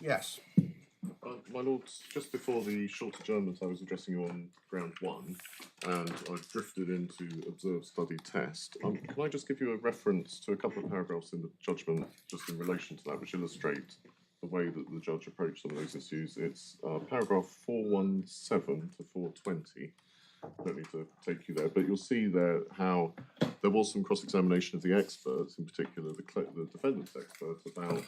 Yes. My lords, just before the short adjournment, I was addressing you on ground 1, and I've drifted into observe, study, test. Can I just give you a reference to a couple of paragraphs in the judgment, just in relation to that, which illustrate the way that the judge approached some of those issues? It's paragraph 417 to 420. I don't need to take you there, but you'll see there how there was some cross-examination of the experts, in particular the defendants' experts, about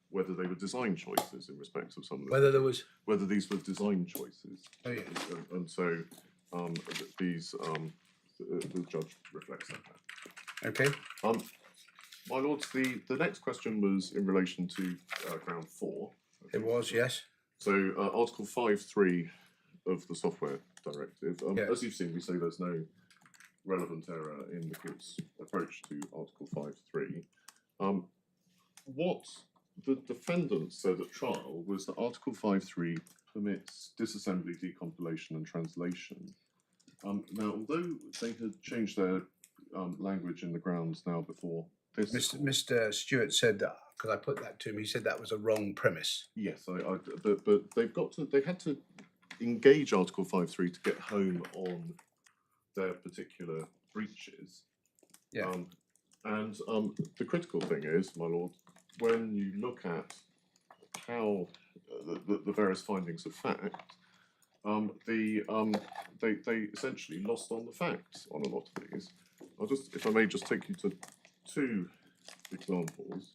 whether they were design choices in respect of some of them. Whether these were design choices. Oh, yeah. And so these the judge reflects that. Okay. My lords, the next question was in relation to ground 4. It was, yes. So Article 5.3 of the Software Directive. Yeah. As you've seen, we say there's no relevant error in the court's approach to Article 5.3. What the defendant said at trial was that Article 5.3 permits disassembly, decompilation and translation. Now, although they had changed their language in the grounds now before this... Mr. Stewart said that, because I put that to him, he said that was a wrong premise. Yes, but they had to engage Article 5.3 to get home on their particular breaches. Yeah. And the critical thing is, my lord, when you look at how the various findings of fact, they essentially lost on the facts on a lot of these. I'll just, if I may, just take you to 2 examples.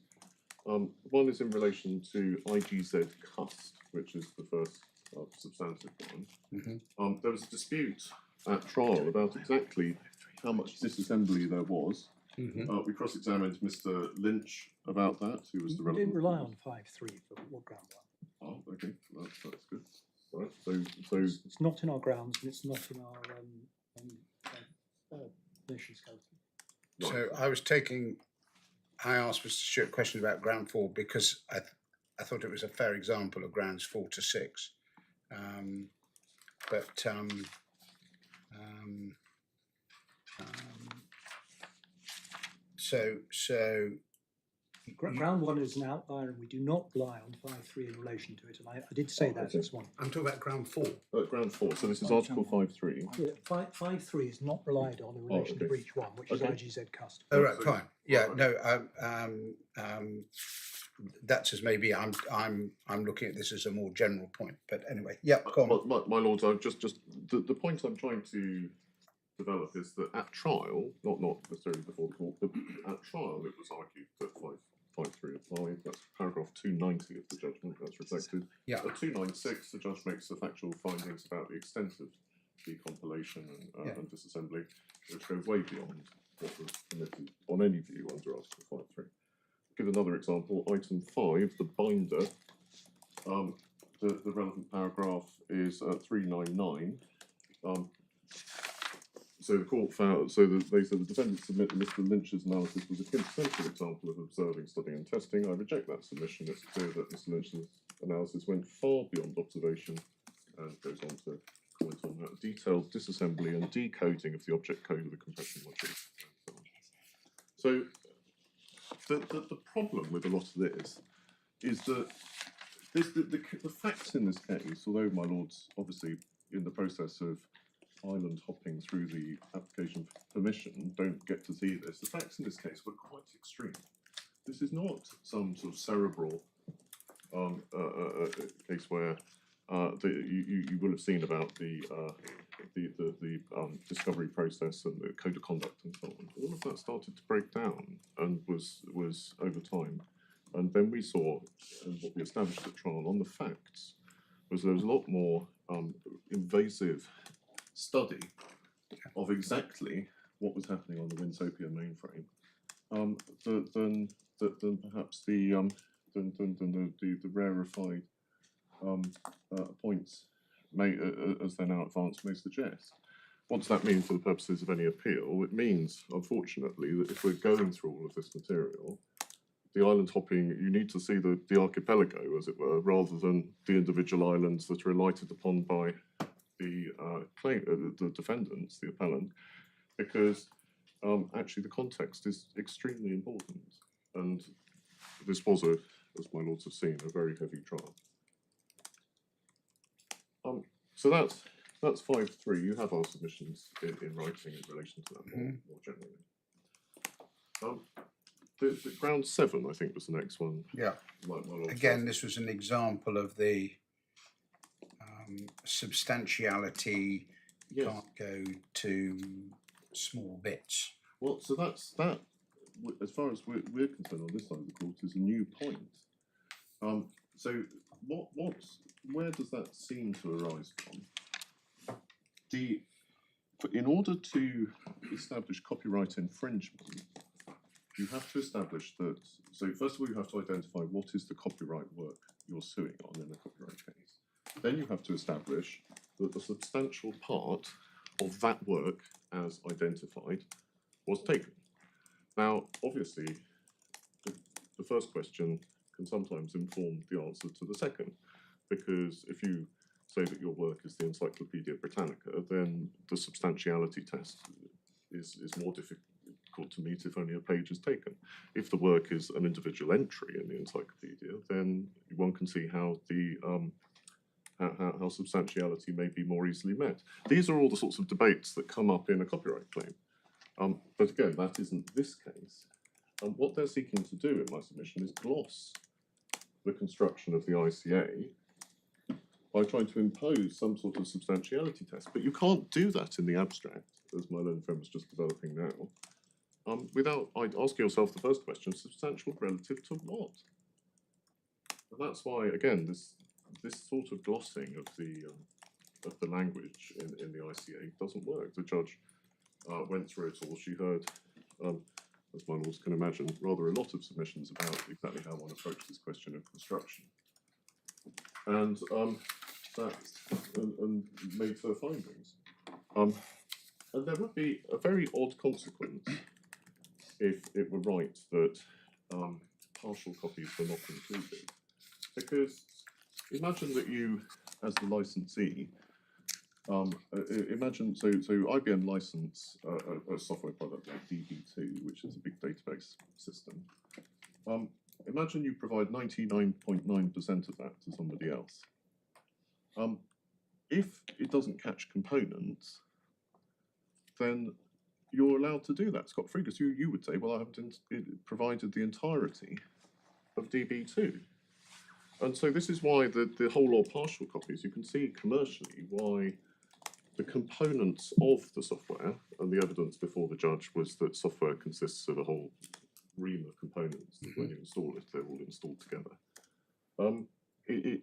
One is in relation to IGZ cust, which is the first substantive one. Mm-hmm. There was a dispute at trial about exactly how much disassembly there was. Mm-hmm. We cross-examined Mr. Lynch about that, who was the relevant... We didn't rely on 5.3 for what ground 1. Oh, okay, that's good. All right, so It's not in our grounds, and it's not in our nation scope. So right. I asked Mr. Stewart a question about ground 4 because I thought it was a fair example of grounds 4 to 6. So Ground 1 is an outlier, and we do not rely on 5.3 in relation to it. And I did say that this one. I'm talking about ground 4. Ground 4. So this is Article 5.3. Yeah, 5.3 is not relied on in relation to breach 1, which is IGZ cust. Oh right, fine. Yeah, no. That's as maybe I'm looking at this as a more general point. But anyway, yeah. Go on. My lords, I've just the point I'm trying to develop is that at trial, not necessarily before the court, but at trial, it was argued that 5.3 applied. That's paragraph 290 of the judgment. That's reflected. Yeah. At 296, the judge makes the factual findings about the extent of decompilation and disassembly, which go way beyond what was permitted on any view under Article 5.3. Give another example. Item 5, the binder. The relevant paragraph is 399. So the court found, they said the defendant submit that Mr. Lynch's analysis was a quintessential example of observing, studying and testing. I reject that submission. It's clear that Mr. Lynch's analysis went far beyond observation and goes on to comment on that detailed disassembly and decoding of the object code of the compression module. So the problem with a lot of this is that the facts in this case, although my lords obviously in the process of island hopping through the application for permission don't get to see this, the facts in this case were quite extreme. This is not some sort of cerebral case where you will have seen about the discovery process and the code of conduct and so on. All of that started to break down and was over time. And then we saw, and what we established at trial on the facts, was there was a lot more invasive study of exactly what was happening on the Winsopia mainframe than perhaps the rarefied points as they're now advanced may suggest. What does that mean for the purposes of any appeal? It means, unfortunately, that if we're going through all of this material, the island hopping, you need to see the archipelago, as it were, rather than the individual islands that are relighted upon by the defendants, the appellant, because actually the context is extremely important. And this was, as my lords have seen, a very heavy trial. So that's 5.3. You have our submissions in writing in relation to that more generally. The ground 7, I think, was the next one. Yeah. Again, this was an example of the substantiality. Yes. Can't go to small bits. Well, so that's that. As far as we're concerned on this side of the court, is a new point. So where does that seem to arise from? In order to establish copyright infringement, you have to establish that. So first of all, you have to identify what is the copyright work you're suing on in a copyright case. Then you have to establish that the substantial part of that work, as identified, was taken. Now, obviously, the first question can sometimes inform the answer to the second, because if you say that your work is the Encyclopaedia Britannica, then the substantiality test is more difficult to meet if only a page is taken. If the work is an individual entry in the encyclopedia, then one can see how the how substantiality may be more easily met. These are all the sorts of debates that come up in a copyright claim. But again, that isn't this case. What they're seeking to do in my submission is gloss the construction of the ICA by trying to impose some sort of substantiality test. But you can't do that in the abstract, as my learned friend was just developing now, without asking yourself the first question: substantial relative to what? And that's why, again, this sort of glossing of the language in the ICA doesn't work. The judge went through it all. She heard, as my lords can imagine, rather a lot of submissions about exactly how one approached this question of construction, and and made her findings. And there would be a very odd consequence if it were right that partial copies were not included, because imagine that you, as the licensee, imagine so IBM license a software product like DB2, which is a big database system. Imagine you provide 99.9% of that to somebody else. If it doesn't catch components, then you're allowed to do that scot-free, because you would say, well, I haven't provided the entirety of DB2. And so this is why the whole or partial copies, you can see commercially why the components of the software, and the evidence before the judge was that software consists of a whole ream of components that when you install it, they're all installed together.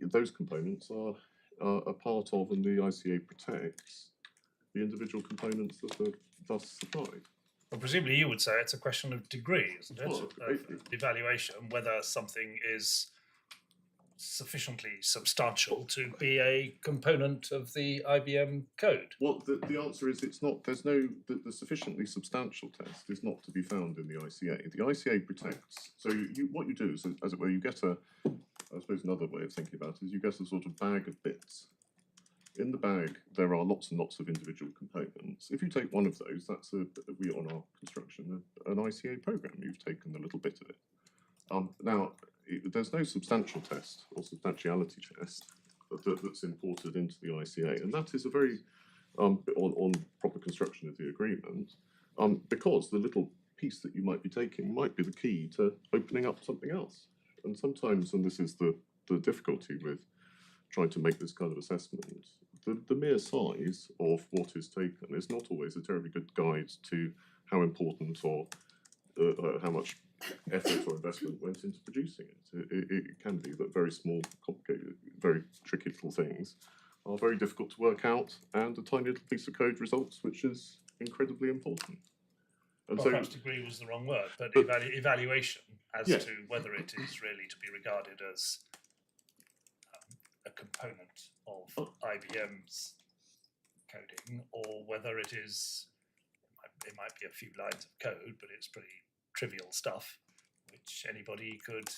Those components are a part of, and the ICA protects the individual components that are thus supplied. Well, presumably you would say it's a question of degree, isn't it? Well, Of evaluation, whether something is sufficiently substantial to be a component of the IBM code. Well, the answer is it's not. There's no the sufficiently substantial test is not to be found in the ICA. The ICA protects. So what you do is, as it were, you get I suppose another way of thinking about it is you get a sort of bag of bits. In the bag, there are lots and lots of individual components. If you take one of those, that's we on our construction, an ICA program. You've taken a little bit of it. Now, there's no substantial test or substantiality test that's imported into the ICA, and that is a very on proper construction of the agreement, because the little piece that you might be taking might be the key to opening up something else. And sometimes, and this is the difficulty with trying to make this kind of assessment, the mere size of what is taken is not always a terribly good guide to how important or how much effort or investment went into producing it. It can be that very small, complicated, very tricky little things are very difficult to work out, and a tiny little piece of code results, which is incredibly important. And Well, so, perhaps degree was the wrong word, but evaluation as Yes. to whether it is really to be regarded as a component of IBM's coding, or whether it is, it might be a few lines of code, but it's pretty trivial stuff, which anybody could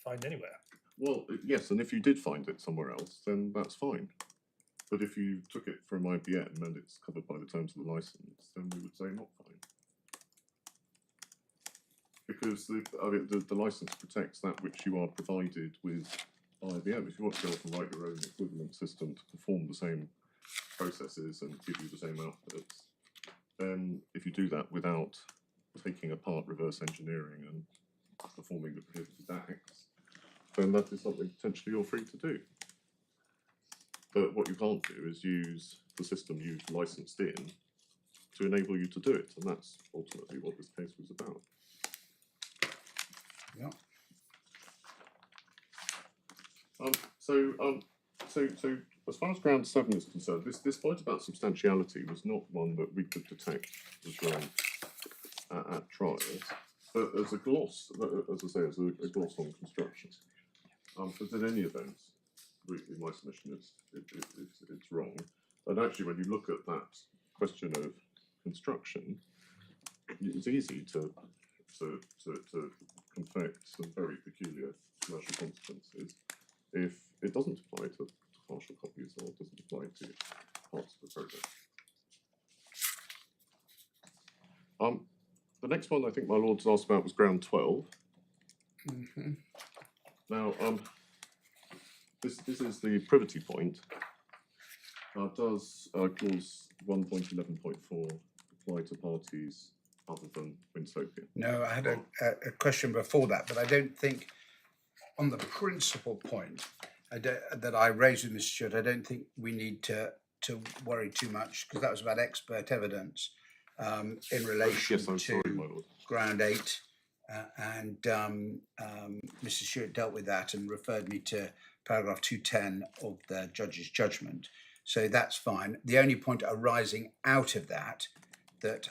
find anywhere. well, yes, and if you did find it somewhere else, then that's fine. But if you took it from IBM and it's covered by the terms of the license, then we would say not fine. Because the license protects that which you are provided with IBM, if you want to go off and write your own equivalent system to perform the same processes and give you the same outputs, then if you do that without taking apart reverse engineering and performing the prohibited acts, then that is something potentially you're free to do. But what you can't do is use the system you've licensed in to enable you to do it, and that's ultimately what this case was about. Yeah. So as far as ground 7 is concerned, this point about substantiality was not one that we could detect as wrong at trials, but as a gloss, as I say, as a gloss on construction. But in any event, in my submission, it's wrong. And actually, when you look at that question of construction, it's easy to confect some very peculiar commercial consequences if it doesn't apply to partial copies or doesn't apply to parts of the project. The next one I think my lords asked about was ground 12. Mm-hmm. Now, this is the privity point. Does clause 1.11.4 apply to parties other than Winsopia? No, I had a question before that, but I don't think on the principal point that I raised with Mr. Stewart, I don't think we need to worry too much, because that was about expert evidence in relation Yes, I'm to sorry, my lord. ground 8, and Mr. Stewart dealt with that and referred me to paragraph 210 of the judge's judgment. So that's fine. The only point arising out of that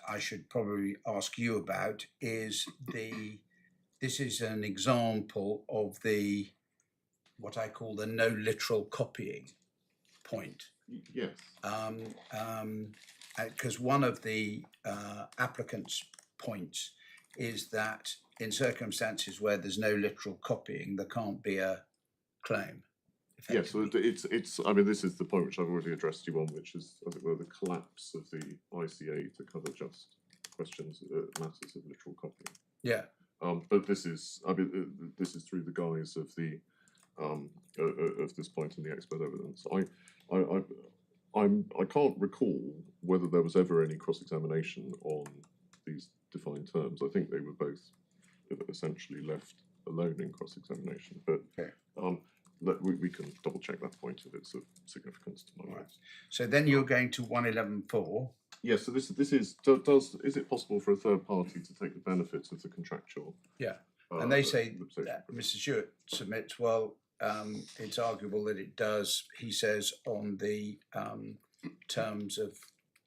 I should probably ask you about is this is an example of what I call the no literal copying point. Yes. Because one of the applicant's points is that in circumstances where there's no literal copying, there can't be a claim. Yes, so it's. I mean, this is the point which I've already addressed you on, which is, as it were, the collapse of the ICA to cover just questions, matters of literal copying. Yeah. But this is. I mean, this is through the guise of the of this point in the expert evidence. I can't recall whether there was ever any cross-examination on these defined terms. I think they were both essentially left alone in cross-examination. But okay. We can double check that point if it's of significance to my mind. So then you're going to 111.4. Yes. So this is is it possible for a third party to take the benefits of the contractual? Yeah. And they say that Mr. Stewart submits, well, it's arguable that it does, he says, on the terms of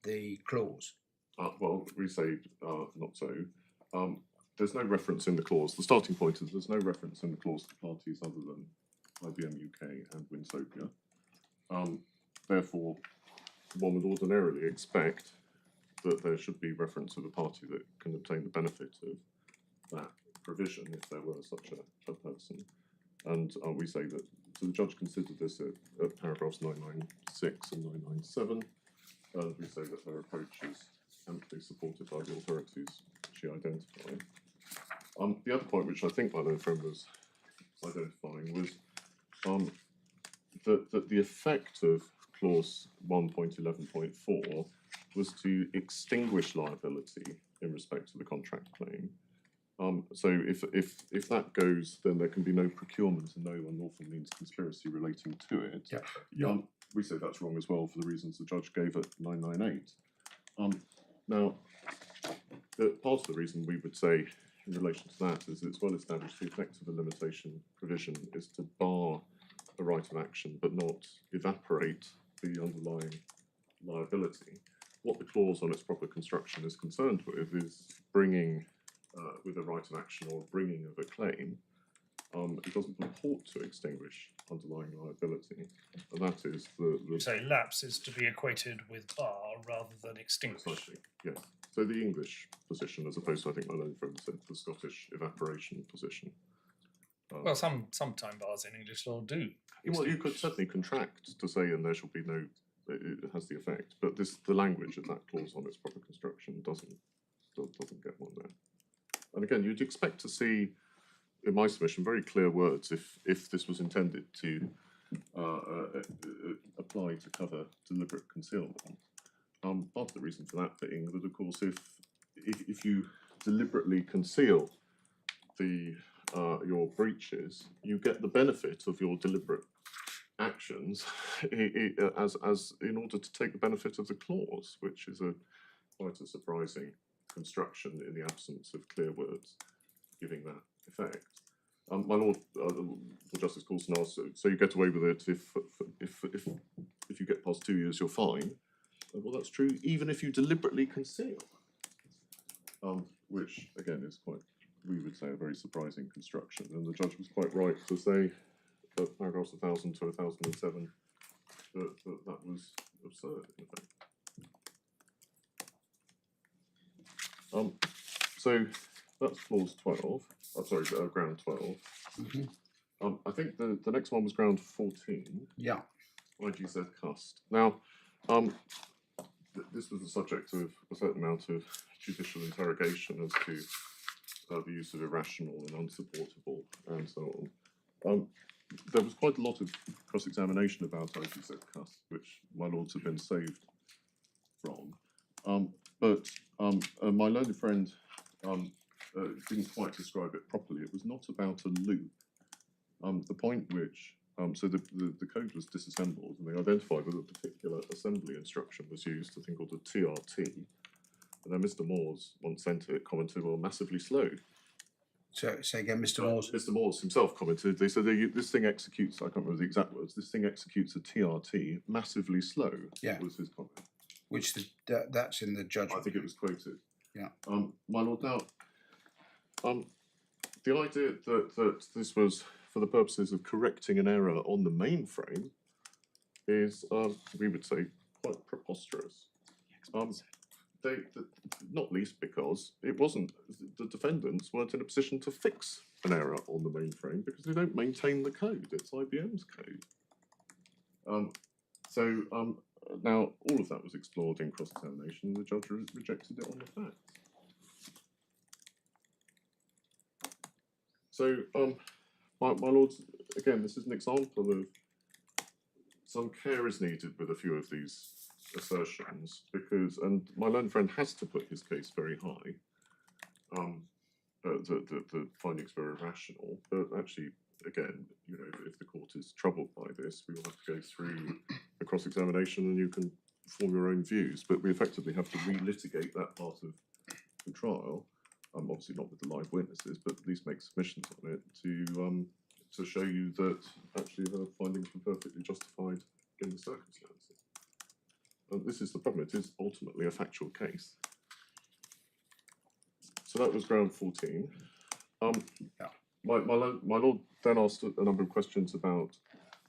the clause. Well, we say not so. There's no reference in the clause. The starting point is there's no reference in the clause to parties other than IBM UK and Winsopia. Therefore, one would ordinarily expect that there should be reference of a party that can obtain the benefit of that provision if there were such a person. And we say that, so the judge considered this at paragraphs 996 and 997, and we say that her approach is amply supported by the authorities she identified. The other point which I think my learned friend was identifying was that the effect of clause 1.11.4 was to extinguish liability in respect to the contract claim. So if that goes, then there can be no procurement and no unlawful means conspiracy relating to it. Yeah. We say that's wrong as well for the reasons the judge gave at 998. Now, part of the reason we would say in relation to that is it's well established the effect of a limitation provision is to bar a right of action but not evaporate the underlying liability. What the clause on its proper construction is concerned with is bringing with a right of action or bringing of a claim. It doesn't purport to extinguish underlying liability, and that is the So lapse is to be equated with bar rather than extinguish. Precisely, yes. So the English position, as opposed to, I think my learned friend said, the Scottish evaporation position. Well, some time bars in English law do. Well, you could certainly contract to say, and there shall be no. It has the effect, but the language of that clause on its proper construction doesn't get one there. And again, you'd expect to see in my submission, very clear words if this was intended to apply to cover deliberate concealment. Part of the reason for that being that, of course, if you deliberately conceal your breaches, you get the benefit of your deliberate actions as in order to take the benefit of the clause, which is quite a surprising construction in the absence of clear words giving that effect. My Lord, Justice Coulson asked, so you get away with it if you get past 2 years, you're fine. Well, that's true, even if you deliberately conceal, which again is quite, we would say, a very surprising construction. And the judge was quite right to say that paragraphs 1000 to 1007 that was absurd, in effect. So that's clause 12. Ground 12. Mm-hmm. I think the next one was ground 14. Yeah. IGZ cust. Now, this was the subject of a certain amount of judicial interrogation as to the use of irrational and unsupportable and so on. There was quite a lot of cross-examination about IGZ cust, which my lords have been saved from. But my learned friend didn't quite describe it properly. It was not about a loop. The point which, so the code was disassembled and they identified that a particular assembly instruction was used, a thing called a TRT. And then Mr. Moores once sent it, commented, well, massively slow. So say again, Mr. Moores. Mr. Moores himself commented, they said this thing executes, I can't remember the exact words, this thing executes a TRT massively slow, Yeah. was his comment. Which that's in the judgment. I think it was quoted. Yeah. My Lord, now, the idea that this was for the purposes of correcting an error on the mainframe is, we would say, quite preposterous. Not least because it wasn't, the defendants weren't in a position to fix an error on the mainframe because they don't maintain the code. It's IBM's code. Now all of that was explored in cross-examination. The judge rejected it on the facts. So, my lords, again, this is an example of some care is needed with a few of these assertions because, and my learned friend has to put his case very high. The findings were irrational, but actually, again, you know, if the court is troubled by this, we will have to go through the cross-examination and you can form your own views, but we effectively have to relitigate that part of the trial. Obviously not with the live witnesses, but at least make submissions on it to show you that actually her findings were perfectly justified in the circumstances. This is the problem, it is ultimately a factual case. So that was ground 14. Yeah. My lord then asked a number of questions about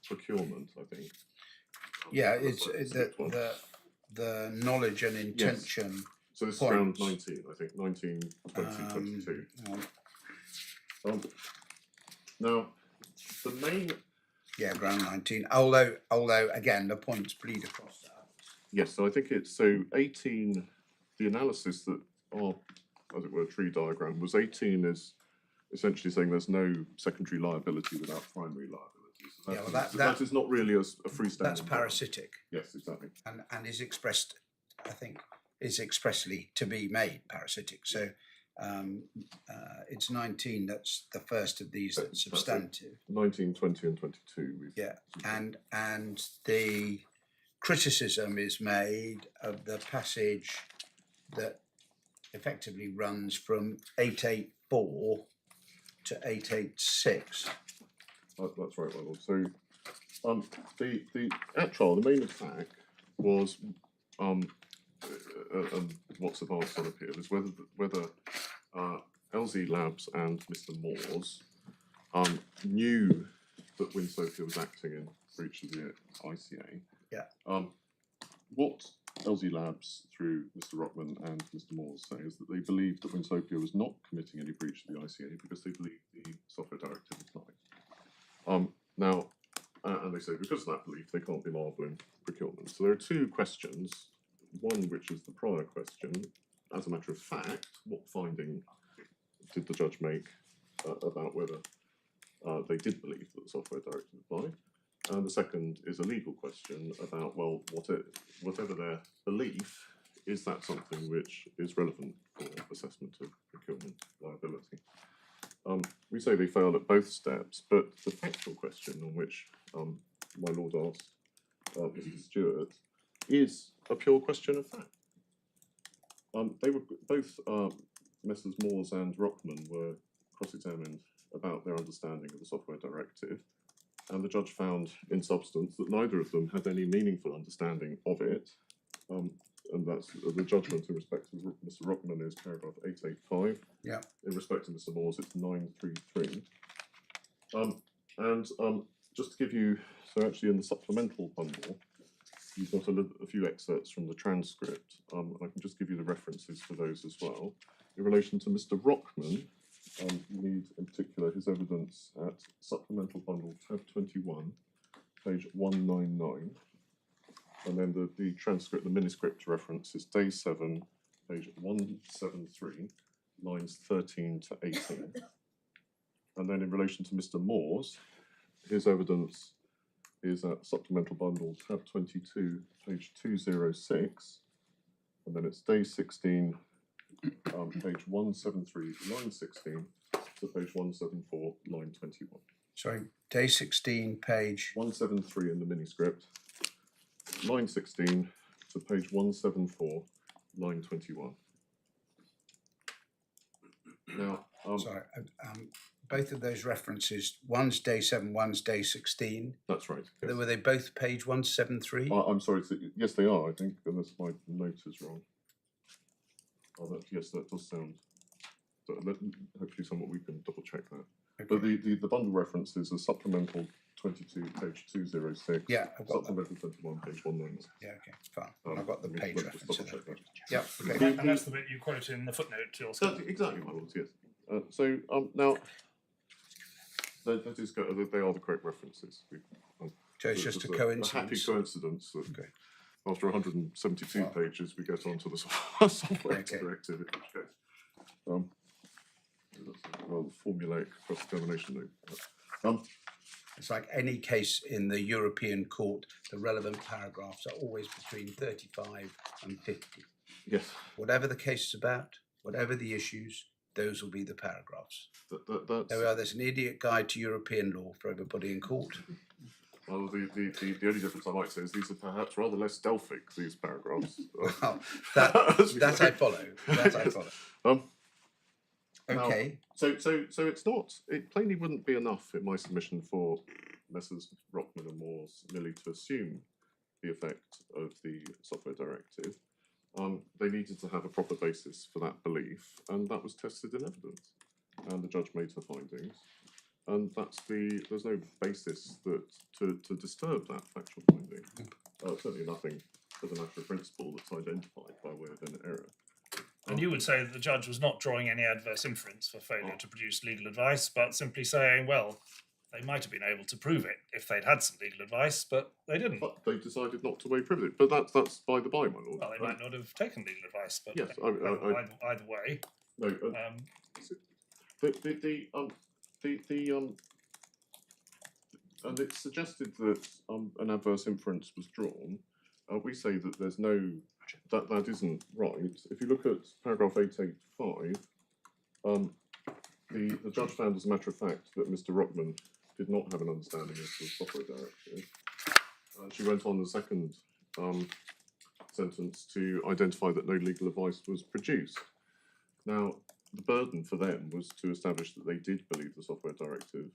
procurement, I think. Yeah, it's the knowledge and intention. Yes. So this points. is round 19, I think, 19, 20, 22. Now, the main... Yeah, ground 19. Although again, the points bleed across that. Yes, so I think it's, so 18, the analysis that our, as it were, tree diagram was 18 is essentially saying there's no secondary liability without primary liability. So Yeah, well, that is not really a freestanding. That's parasitic. Yes, exactly. And is expressed, I think, is expressly to be made parasitic. So it's 19 that's the first of these that's substantive. 19, 20 and 22. Yeah, and the criticism is made of the passage that effectively runs from 884 to 886. That's right, my lord. So the at trial, the main attack was what's advanced on appeal is whether LzLabs and Mr. Moores knew that Winsopia was acting in breach of the ICA. Yeah. What LzLabs, through Mr. Rockman and Mr. Moores, say is that they believed that Winsopia was not committing any breach of the ICA because they believed the software directive applied. Now, and they say because of that belief, they can't be liable in procurement. So there are two questions. One, which is the prior question. As a matter of fact, what finding did the judge make about whether they did believe that the software directive applied. And the second is a legal question about, well, whatever their belief, is that something which is relevant for assessment of procurement liability? We say they failed at both steps, but the factual question on which my lord asked Mr. Stewart is a pure question of fact. They were both Messrs. Moores and Rockman were cross-examined about their understanding of the software directive, and the judge found in substance that neither of them had any meaningful understanding of it, and that's the judgment in respect of Mr. Rockman is paragraph 885. Yeah. In respect to Mr. Moores, it's 933. Just to give you, so actually in the supplemental bundle, you've got a few excerpts from the transcript. I can just give you the references for those as well. In relation to Mr. Rockman, you need in particular his evidence at supplemental bundle tab 21, page 199. And then the transcript, the miniscript reference is day 7, page 173, lines 13 to 18. And then in relation to Mr. Moores, his evidence is at supplemental bundle tab 22, page 206. And then it's day 16, page 173, line 16 to page 174, line 21. Sorry, day 16, page 173 in the miniscript, line 16 to page 174, line 21. Now, sorry, both of those references, one's day 7, one's day 16. that's right. Yes. Were they both page 173? I'm sorry. Yes, they are. I think, unless my note is wrong. Yes, that does sound. Hopefully, somewhat we can double check that. Okay. But the bundle reference is a supplemental 22, page 206. Yeah, I've got that. Supplemental 21, page 199. Yeah, okay, fine. I've got the let me page just reference. double check that. Yeah, And, okay. and that's the bit you quote in the footnote to your statement. Exactly, my lords. Yes. Now, that is they are the correct references. So it's just a happy coincidence. coincidence that Okay. after 172 Well. pages we get onto the software Okay. directive, in which case, that's a rather formulaic cross-examination note. It's like any case in the European court, the relevant paragraphs are always between 35 and 50. Yes, Whatever the case is about, whatever the issues, those will be the paragraphs. that's. There we are, there's an idiot guide to European law for everybody in court. Well, the only difference I might say is these are perhaps rather less Delphic, these paragraphs. Well, that I follow. That I follow. Okay. So it's not. It plainly wouldn't be enough in my submission for Messrs. Rockman and Moores merely to assume the effect of the software directive. They needed to have a proper basis for that belief, and that was tested in evidence. And the judge made her findings, and there's no basis to disturb that factual finding. Certainly nothing as a matter of principle that's identified by way of an error. And you would say that the judge was not drawing any adverse inference for failure to produce legal advice, but simply saying, well, they might have been able to prove it if they'd had some legal advice, but they didn't. But they decided not to waive privilege. But that's by the by, my lord. Well, they might not have taken legal advice, but Yes, either way. No, and it's suggested that an adverse inference was drawn. We say that there's no that isn't right. If you look at paragraph 885, the judge found, as a matter of fact, that Mr. Rockman did not have an understanding of the software directive. She went on the second sentence to identify that no legal advice was produced. Now, the burden for them was to establish that they did believe the software directive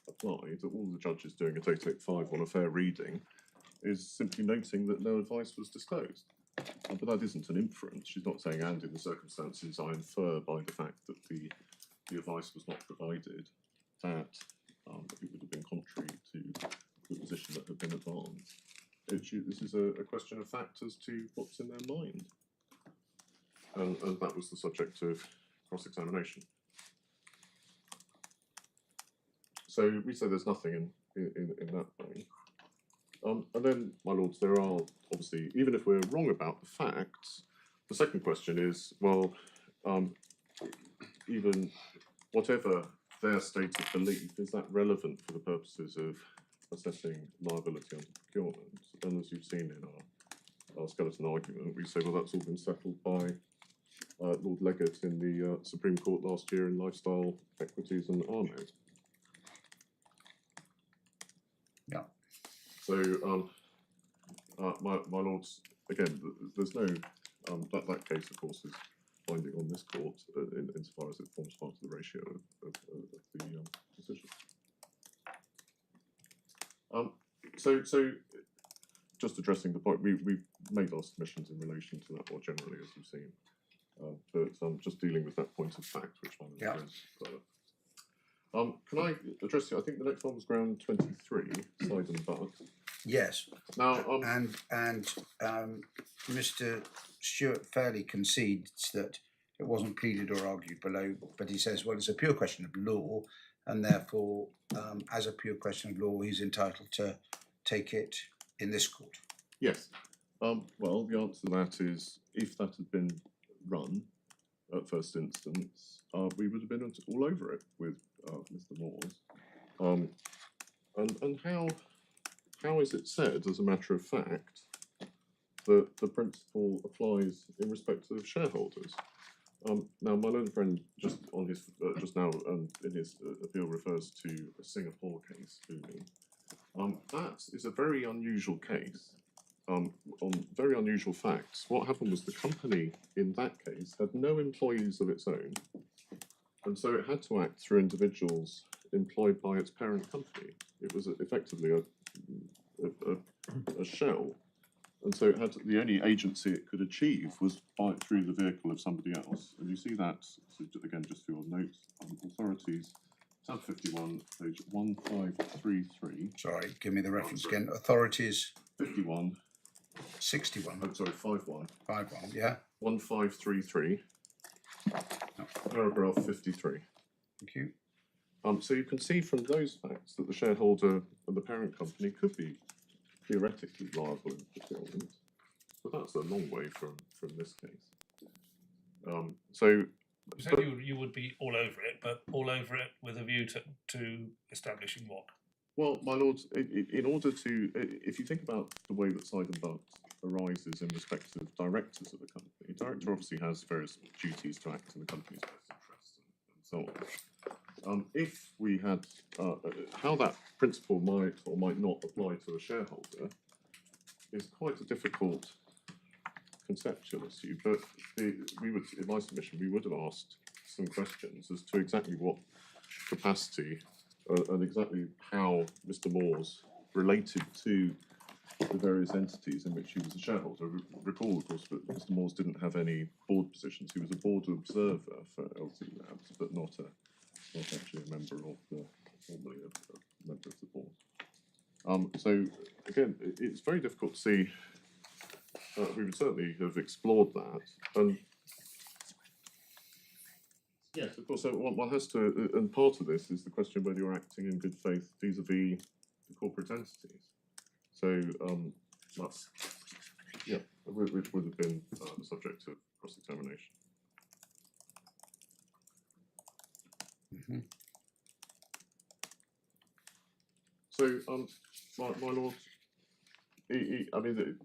applied. That all the judge is doing at 885 on a fair reading is simply noting that no advice was disclosed. But that isn't an inference. She's not saying, and in the circumstances, I infer by the fact that the advice was not provided that it would have been contrary to the position that had been advanced. This is a question of fact as to what's in their mind. And that was the subject of cross-examination. So we say there's nothing in that way. And then, my lords, there are obviously, even if we're wrong about the facts, the second question is, well, even whatever their state of belief, is that relevant for the purposes of assessing liability under procurement? And as you've seen in our skeleton argument, we say, well, that's all been settled by Lord Leggett in the Supreme Court last year in Lifestyle Equities and Arno. Yeah. So, my lords, again, there's no that case, of course, is binding on this court insofar as it forms part of the ratio of the decision. So just addressing the point, we made our submissions in relation to that more generally, as you've seen, but just dealing with that point of fact, which one of the can I address you? I think the next one was ground 23, side and butt. Yes. Now, and Mr. Stewart fairly concedes that it wasn't pleaded or argued below, but he says, well, it's a pure question of law, and therefore, as a pure question of law, he's entitled to take it in this court. yes. Well, the answer to that is, if that had been run at first instance, we would have been all over it with Mr. Moores. And how is it said, as a matter of fact, that the principle applies in respect of shareholders? Now, my learned friend just on his just now in his appeal refers to a Singapore case. That is a very unusual case. On very unusual facts. What happened was the company in that case had no employees of its own, and so it had to act through individuals employed by its parent company. It was effectively a shell, and so it had the only agency it could achieve was through the vehicle of somebody else. And you see that, so again, just for your notes, authorities, tab 51, page 1533. Sorry, give me the reference again. Authorities 51. 61. I'm sorry, 51. 51, yeah. 1533, paragraph 53. Thank you. So you can see from those facts that the shareholder and the parent company could be theoretically liable in procurement, but that's a long way from this case. So So you would be all over it, but all over it with a view to establishing what? well, my lords, in order to, if you think about the way that side and butt arises in respect of directors of the company, the director obviously has various duties to act in the company's best interests and so on. If we had, how that principle might or might not apply to a shareholder is quite a difficult conceptual issue, but we would, in my submission, we would have asked some questions as to exactly what capacity and exactly how Mr. Moores related to the various entities in which he was a shareholder. Recall, of course, that Mr. Moores didn't have any board positions. He was a board observer for LzLabs, but not actually a member of the, formally a member of the board. So again, it's very difficult to see. We would certainly have explored that, and yes, of course. So one has to, and part of this is the question of whether you're acting in good faith vis-a-vis the corporate entities. So, yeah, which would have been the subject of cross-examination. Mm-hmm. So, my lord, I mean,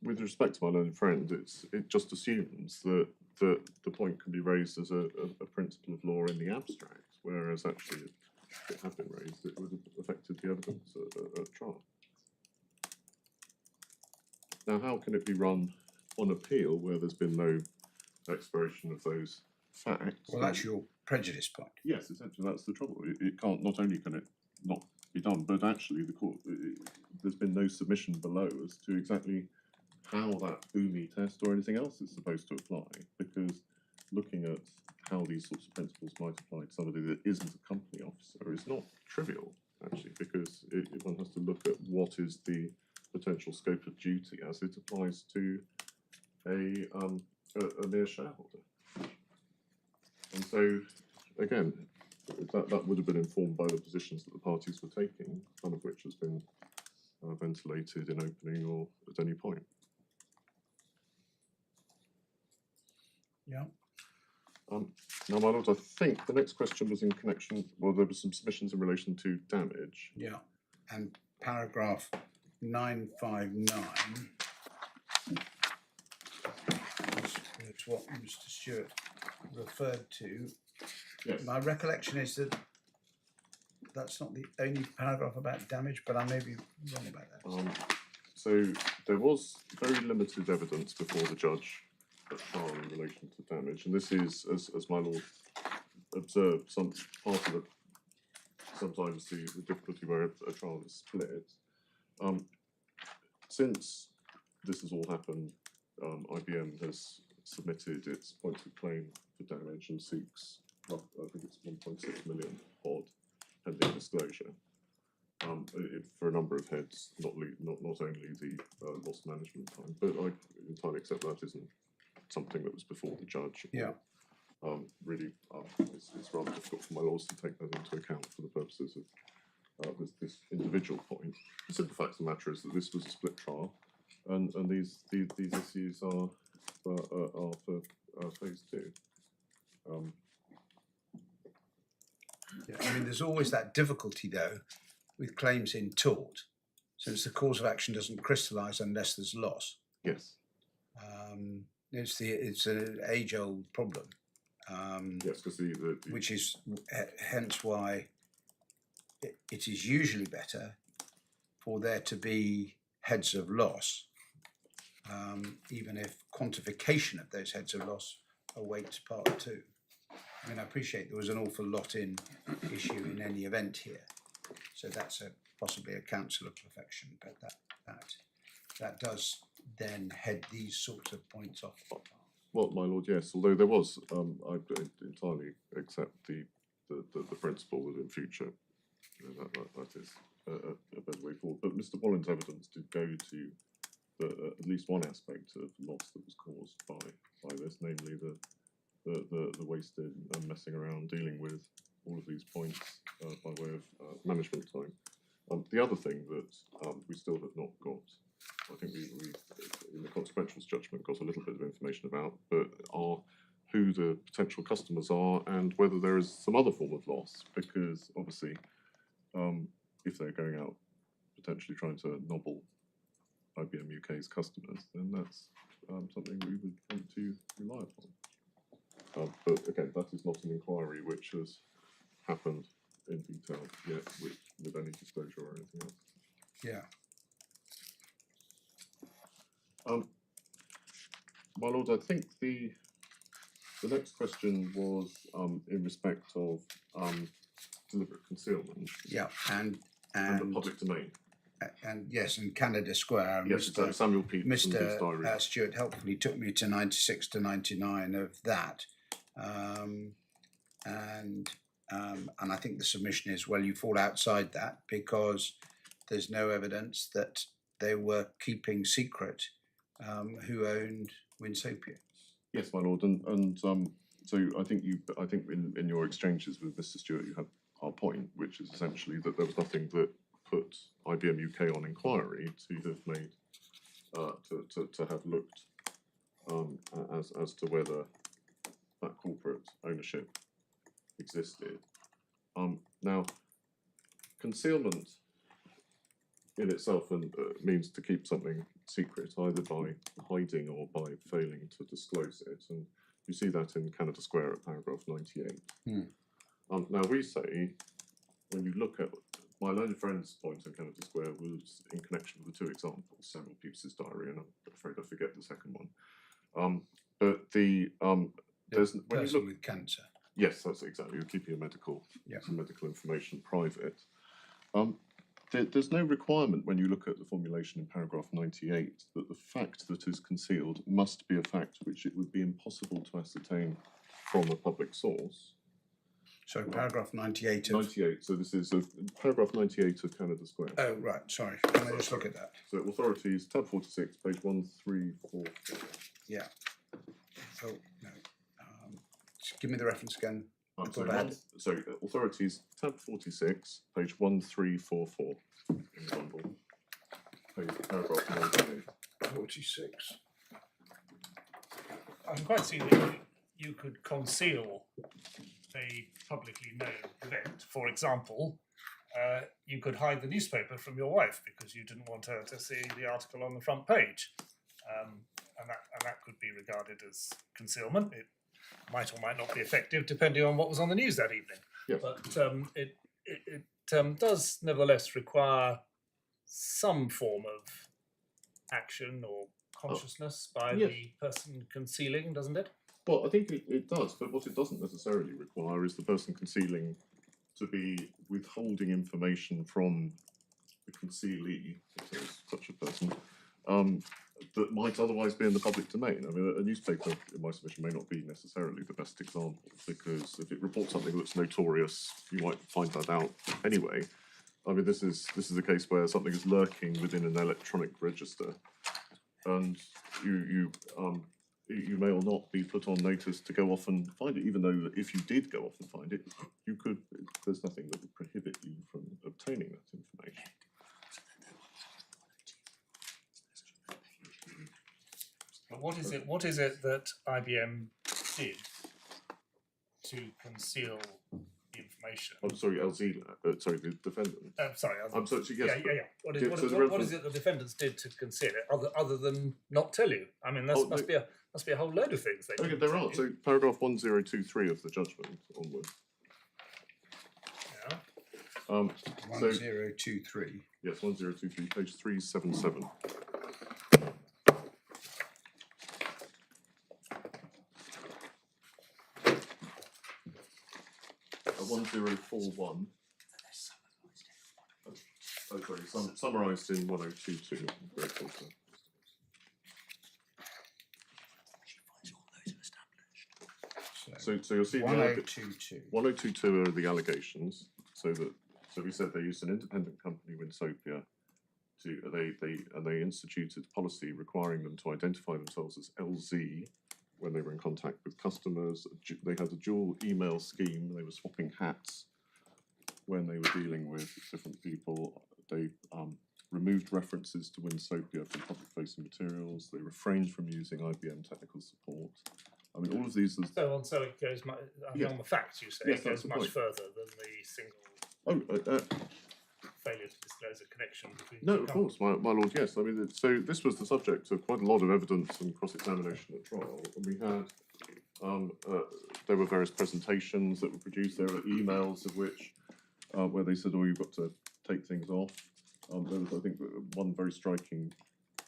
with respect to my learned friend, it just assumes that the point can be raised as a principle of law in the abstract, whereas actually, if it had been raised, it would have affected the evidence at trial. Now, how can it be run on appeal where there's been no exploration of those facts? Well, that's your prejudice point. Yes, essentially, that's the trouble. It can't. Not only can it not be done, but actually, the court there's been no submission below as to exactly how that BOOMI test or anything else is supposed to apply. Because looking at how these sorts of principles might apply to somebody that isn't a company officer is not trivial, actually, because one has to look at what is the potential scope of duty as it applies to a mere shareholder. And so, again, that would have been informed by the positions that the parties were taking, none of which has been ventilated in opening or at any point. Yeah. Now, my lord, I think the next question was in connection. Well, there were some submissions in relation to damage. Yeah, and paragraph 959 is what Mr. Stewart referred to. Yes. My recollection is that that's not the only paragraph about damage, but I may be wrong about that. So there was very limited evidence before the judge at trial in relation to damage, and this is, as my lord observed, some part of it. Sometimes the difficulty where a trial is split. Since this has all happened, IBM has submitted its points of claim for damage and seeks, I think it's 1.6 million odd pending disclosure. For a number of heads, not only the loss management time, but I entirely accept that isn't something that was before the judge. Yeah. Really, it's rather difficult for my lawyers to take that into account for the purposes of this individual point. The simple fact of the matter is that this was a split trial, and these issues are for phase 2. Yeah, I mean, there's always that difficulty though with claims in tort, since the cause of action doesn't crystallise unless there's loss. Yes. It's an age-old problem. Yes, because which is hence why it is usually better for there to be heads of loss, even if quantification of those heads of loss awaits part 2. I mean, I appreciate there was an awful lot in issue in any event here, so that's possibly a counsel of perfection, but that does then head these sorts of points off. Well, my lord, yes. Although there was, I entirely accept the principle that in future that is a better way forward. But Mr. Wallen's evidence did go to at least one aspect of loss that was caused by this, namely the wasted and messing around dealing with all of these points by way of management time. The other thing that we still have not got, I think we in the consequential judgment got a little bit of information about, but are who the potential customers are and whether there is some other form of loss, because obviously if they're going out potentially trying to nobble IBM UK's customers, then that's something we would want to rely upon. But again, that is not an inquiry which has happened in detail yet with any disclosure or anything else. Yeah. My lord, I think the next question was in respect of deliberate concealment. Yeah, and the public domain. And yes, and Canada Square. Yes, Mr. Samuel Pepys and his Mr. diary. Stewart helpfully took me to 96 to 99 of that, and I think the submission is, well, you fall outside that because there's no evidence that they were keeping secret who owned Winsopia. Yes, my lord, and so I think in your exchanges with Mr. Stewart you had our point, which is essentially that there was nothing that put IBM UK on inquiry to have made to have looked as to whether that corporate ownership existed. Now, concealment in itself means to keep something secret, either by hiding or by failing to disclose it, and you see that in Canada Square at paragraph 98. Now we say, when you look at my learned friend's point in Canada Square was in connection with the 2 examples, Samuel Pepys' diary, and I'm afraid I forget the second one. But there's when you look with cancer. Yes, that's exactly. You're keeping some medical information private. There's no requirement when you look at the formulation in paragraph 98 that the fact that is concealed must be a fact which it would be impossible to ascertain from a public source. So paragraph 98 of... 98, so this is paragraph 98 of Canada Square. Oh, right, sorry. Can I just look at that? So authorities, tab 46, page 1344. Yeah. Oh, no. Just give me the reference again. Authorities, tab 46, page 1344 in the bundle. Paragraph 98. 46. I can quite see the you could conceal a publicly known event. For example, you could hide the newspaper from your wife because you didn't want her to see the article on the front page, and that could be regarded as concealment. It might or might not be effective depending on what was on the news that evening. Yes. But it does nevertheless require some form of action or consciousness by yes. the person concealing, doesn't it? Well, I think it does, but what it doesn't necessarily require is the person concealing to be withholding information from the concealee, if there is such a person, that might otherwise be in the public domain. I mean, a newspaper, in my submission, may not be necessarily the best example, because if it reports something that's notorious, you might find that out anyway. I mean, this is a case where something is lurking within an electronic register, and you may or not be put on notice to go off and find it, even though if you did go off and find it, you could. There's nothing that would prohibit you from obtaining that information. But what is it that IBM did to conceal the information? I'm sorry, sorry, the defendant. Sorry, I'm sorry, so yes. yeah. What so the what is it the defendants did to conceal it, other than not tell you? I mean, there must be a whole load of things they Okay, didn't there tell are. you. So paragraph 1023 of the judgment onwards. Yeah. So 1023. yes, 1023, page 377. 1041. Oh, sorry, summarised in 1022. Very close. So you'll see 1022. 1022 are the allegations. So we said they used an independent company, Winsopia, they instituted policy requiring them to identify themselves as LZ when they were in contact with customers. They had a dual email scheme. They were swapping hats when they were dealing with different people. They removed references to Winsopia from public-facing materials. They refrained from using IBM technical support. I mean, all of these. So it goes Yes. on the facts. You say Yes, it that's goes the much point. further than the single failure to disclose a connection between. No, two of course, my lord, yes. I mean, so this was the subject of quite a lot of evidence and cross-examination at trial. And we had, there were various presentations that were produced. There were emails of which, where they said, "Oh, you've got to take things off." There was, I think, one very striking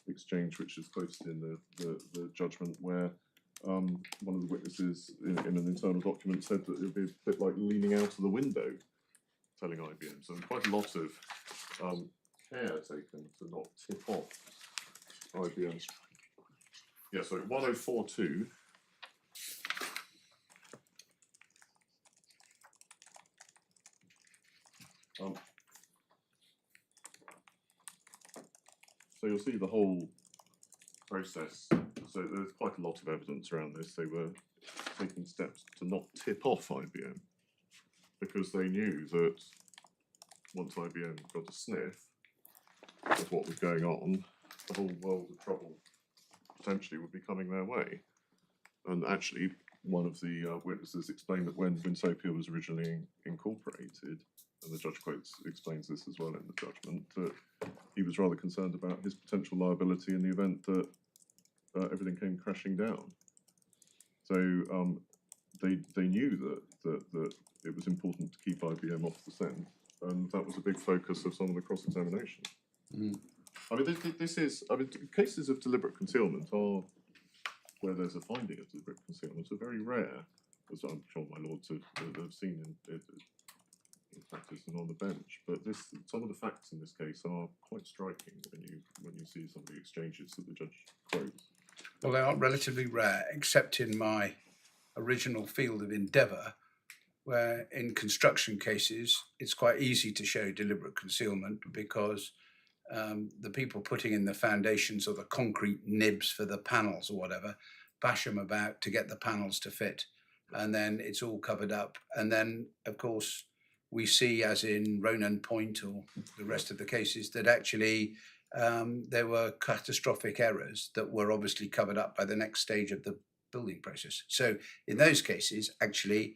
exchange which is quoted in the judgment, where one of the witnesses in an internal document said that it would be a bit like leaning out of the window, telling IBM. So quite a lot of care taken to not tip off IBM. Yeah, so 1042. So you'll see the whole process. So there's quite a lot of evidence around this. They were taking steps to not tip off IBM because they knew that once IBM got a sniff of what was going on, the whole world of trouble potentially would be coming their way. And actually, one of the witnesses explained that when Winsopia was originally incorporated, and the judge explains this as well in the judgment, that he was rather concerned about his potential liability in the event that everything came crashing down. So they knew that it was important to keep IBM off the scent, and that was a big focus of some of the cross-examination. Mm. I mean, cases of deliberate concealment are where there's a finding of deliberate concealment are very rare, as I'm sure my lords have seen in practice and on the bench. But some of the facts in this case are quite striking when you see some of the exchanges that the judge quotes. Well, they are relatively rare, except in my original field of endeavour, where in construction cases it's quite easy to show deliberate concealment because the people putting in the foundations or the concrete nibs for the panels or whatever bash them about to get the panels to fit, and then it's all covered up. And then, of course, we see, as in Ronan Point or the rest of the cases, that actually there were catastrophic errors that were obviously covered up by the next stage of the building process. So in those cases, actually,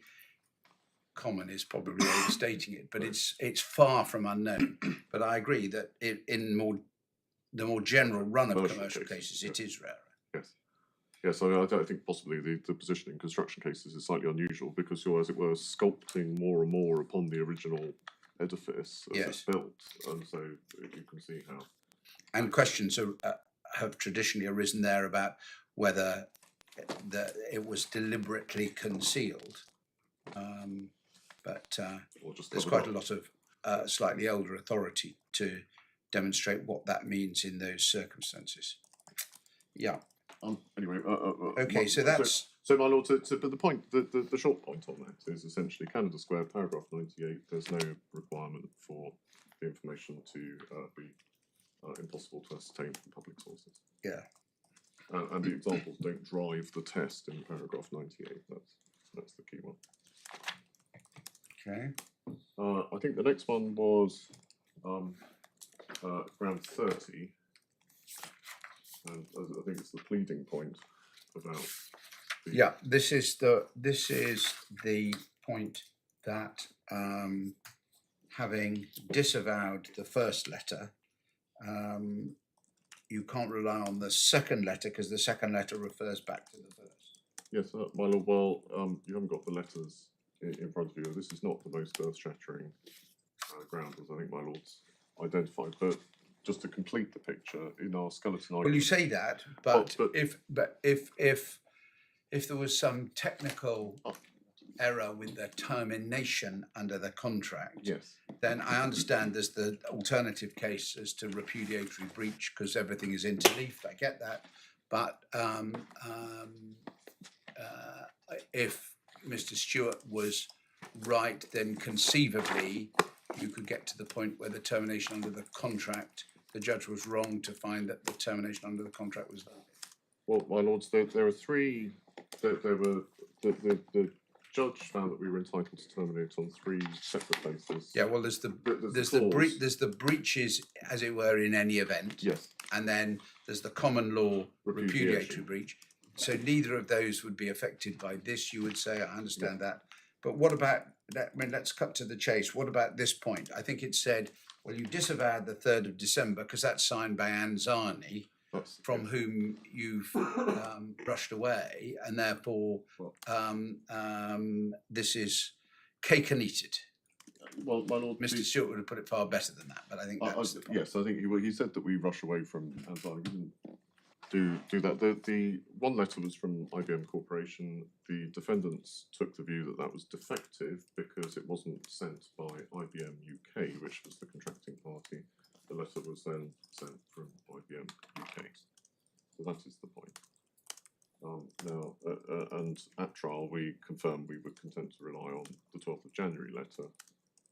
common is probably overstating it, but it's far from unknown. But I agree that in the more general run of commercial cases, it is rarer. Yes. Yes, I think possibly the position in construction cases is slightly unusual because you're, as it were, sculpting more and more upon the original edifice as it's built, and so you can see how. And questions have traditionally arisen there about whether it was deliberately concealed, but there's quite a lot of slightly older authority to demonstrate what that means in those circumstances. Yeah. Anyway, okay, so that's so my lord. But the point, the short point on that is essentially Canada Square, paragraph 98. There's no requirement for the information to be impossible to ascertain from public sources. Yeah. And the examples don't drive the test in paragraph 98. That's the key one. Okay. I think the next one was ground 30. And I think it's the pleading point about. Yeah, this is the point that having disavowed the first letter, you can't rely on the second letter because the second letter refers back to the first. Yes, my lord. Well, you haven't got the letters in front of you. This is not the most earth-shattering ground, as I think my lord's identified, but. Just to complete the picture, in our skeleton argument. Well, you say that, but if there was some technical error with the termination under the contract, yes, then I understand there's the alternative case as to repudiatory breach because everything is interleaved. I get that, but if Mr. Stewart was right, then conceivably you could get to the point where the termination under the contract, the judge was wrong to find that the termination under the contract was valid. Well, my lords, there are three. The judge found that we were entitled to terminate on three separate bases. Yeah, well, there's the breaches, as it were, in any event. Yes. And then there's the common law repudiatory breach. So neither of those would be affected by this, you would say. I understand that. But what about that? I mean, let's cut to the chase. What about this point? I think it said, well, you disavowed the 3rd of December because that's signed by Anne Zarni, from whom you've brushed away, and therefore this is cake and eat it. Well, my lord, Mr. Stewart would have put it far better than that, but I think that's the point. Yes, I think he said that we rush away from Anne Zarni. We didn't do that. The one letter was from IBM Corporation. The defendants took the view that that was defective because it wasn't sent by IBM UK, which was the contracting party. The letter was then sent from IBM UK. So that is the point. Now, and at trial, we confirmed we were content to rely on the 12th of January letter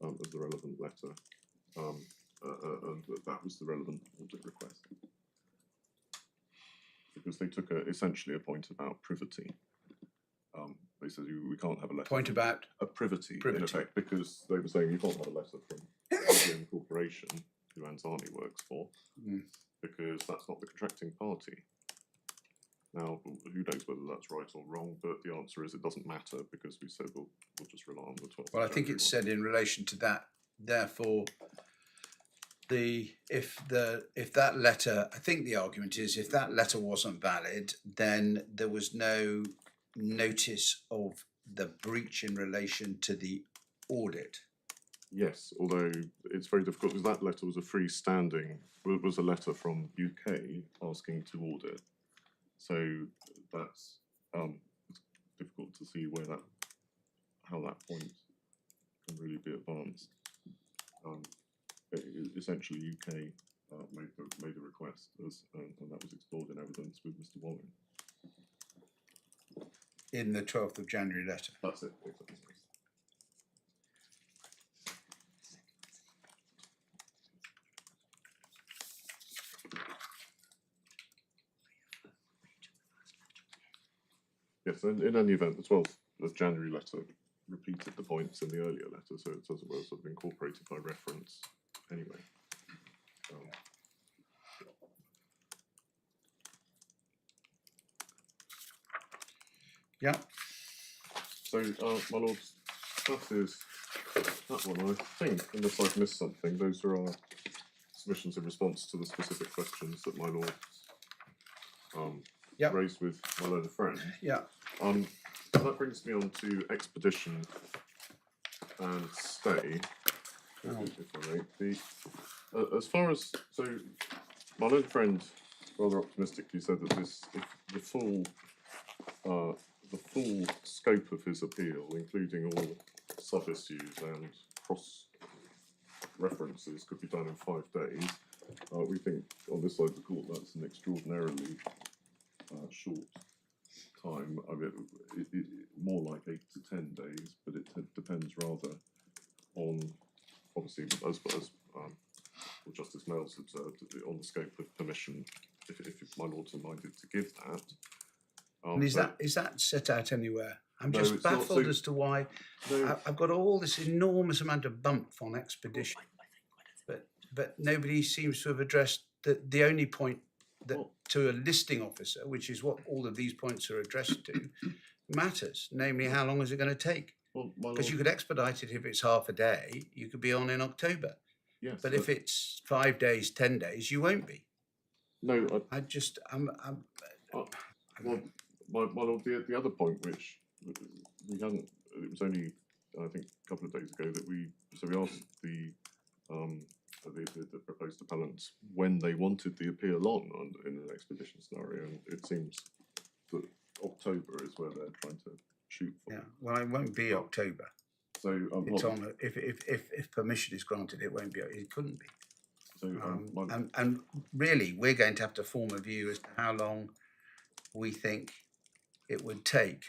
as the relevant letter, and that was the relevant audit request. Because they took essentially a point about privity. They said we can't have a letter. Point about a privity in effect, because they were saying you can't have a letter from IBM Corporation, who Anne Zarni works for, because that's not the contracting party. Now, who knows whether that's right or wrong, but the answer is it doesn't matter because we said we'll just rely on the 12th. Well, I think it said in relation to that, therefore, if that letter, I think the argument is if that letter wasn't valid, then there was no notice of the breach in relation to the audit. Yes, although it's very difficult because that letter was a freestanding, was a letter from UK asking to audit. So that's it's difficult to see where how that point can really be advanced. Essentially, UK made a request, and that was explored in evidence with Mr. Walling. In the 12th of January letter. That's it. Exactly. Yes, in any event, the 12th of January letter repeated the points in the earlier letter, so it doesn't well sort of incorporated by reference anyway. Yeah. So, my lords, that is that one, I think, unless I've missed something. Those are our submissions in response to the specific questions that my lords Yep. raised with my learned friend. Yeah. That brings me on to expedition and stay, if I may. As far as, so my learned friend rather optimistically said that this, if the full scope of his appeal, including all sub-issues and cross-references, could be done in 5 days. We think on this side of the court that's an extraordinarily short time. I mean, more like 8 to 10 days, but it depends rather on, obviously, as Justice Mells observed, on the scope of permission, if my lords are minded to give that. And is that set out anywhere? I'm No, just it's not. baffled So- as to why No, I've got all this enormous amount of bump on expedition, but nobody seems to have addressed the only point that Well- to a listing officer, which is what all of these points are addressed to, matters. Namely, how long is it going to take? well, my Because you lord, could expedite it if it's half a day. You could be on in October. yes, But if it's 5 days, 10 days, you won't be. no, well, my lord, the other point which we hadn't, it was only I think a couple of days ago that we asked the proposed appellants when they wanted the appeal on in an expedition scenario, and it seems that October is where they're trying to shoot for. Yeah. Well, it won't be October. So It's on. If permission is granted, it won't be. It couldn't be. so And really, we're going to have to form a view as to how long we think it would take,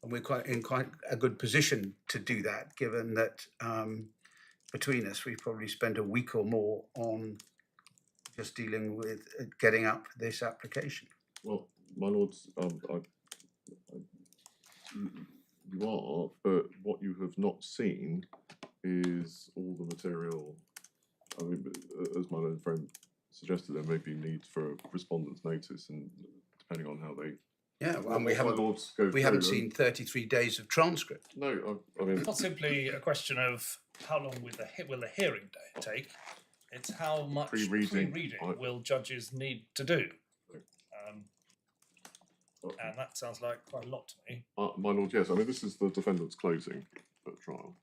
and we're in quite a good position to do that, given that between us we've probably spent a week or more on just dealing with getting up this application. well, my lords, you are, but what you have not seen is all the material. I mean, as my own friend suggested, there may be need for a respondent's notice, and depending on how they. Yeah, well, and my lords go we haven't through seen 33 days of transcript. No, I mean, It's not simply a question of how long will the hearing day take. It's how much Pre-reading, pre-reading will judges need to do. And that sounds like quite a lot to me. my lord, yes. I mean, this is the defendant's closing at trial,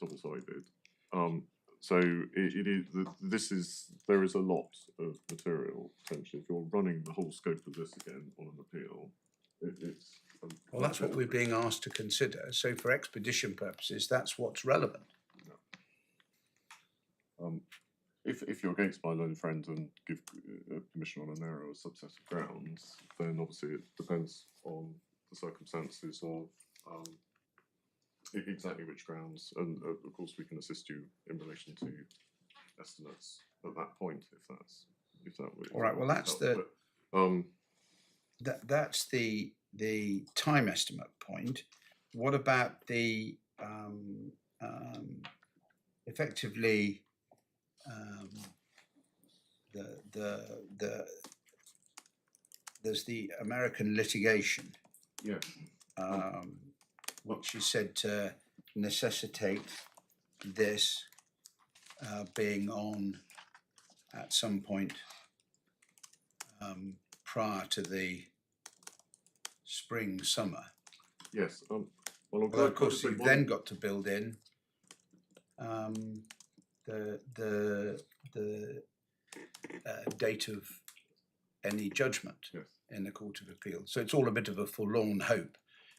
double-sided. So it is. There is a lot of material potentially. If you're running the whole scope of this again on an appeal, it's. Well, that's what we're being asked to consider. So, for expedition purposes, that's what's relevant. If you're against my learned friend and give permission on a narrower subset of grounds, then obviously it depends on the circumstances of exactly which grounds, and of course we can assist you in relation to estimates at that point if that would. All right. Well, that's that's the time estimate point. What about the effectively there's the American litigation, Yeah. which is said to necessitate this being on at some point prior to the spring, summer. Yes. Well, Although, of course, you've then got to build in the date of any judgment Yes. in the Court of Appeal. So it's all a bit of a forlorn hope,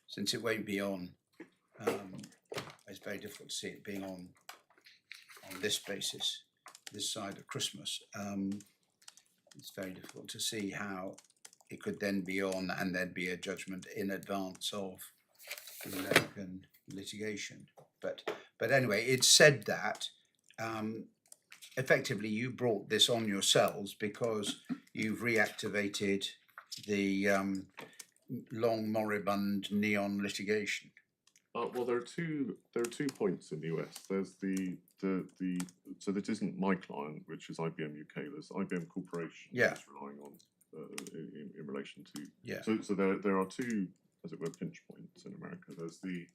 since it won't be on. It's very difficult to see it being on this basis, this side of Christmas. It's very difficult to see how it could then be on and there'd be a judgment in advance of the American litigation. But anyway, it's said that effectively you brought this on yourselves because you've reactivated the long moribund neon litigation. Well, there are two points in the US. There's the so that isn't my client, which is IBM UK. There's IBM Corporation, Yeah. is relying on in relation to. Yeah. So there are two, as it were, pinch points in America. There's the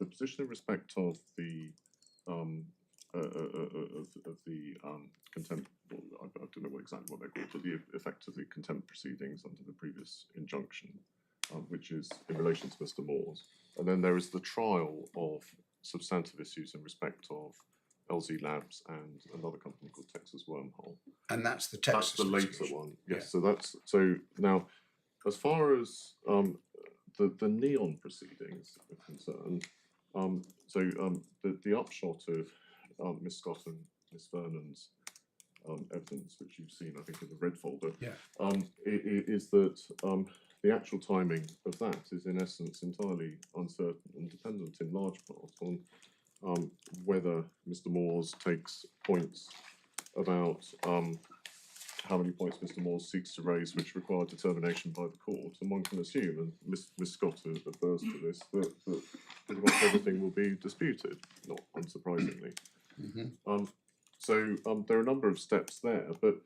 position in respect of the contempt. Well, I don't know exactly what they're called, but the effect of the contempt proceedings under the previous injunction, which is in relation to Mr. Moore's. And then there is the trial of substantive issues in respect of LzLabs and another company called Texas Wormhole. And that's the Texas. That's the later litigation. one. Yes. Yeah. So now, as far as the Neon proceedings are concerned, the upshot of Miss Scott and Miss Vernon's evidence, which you've seen, I think, in the red folder, is that the actual timing of that is, in essence, entirely uncertain and dependent in large part on whether Mr. Moores takes points about how many points Mr. Moores seeks to raise, which require determination by the court. And one can assume, and Miss Scott refers to this, that pretty much everything will be disputed, not unsurprisingly. So there are a number of steps there, but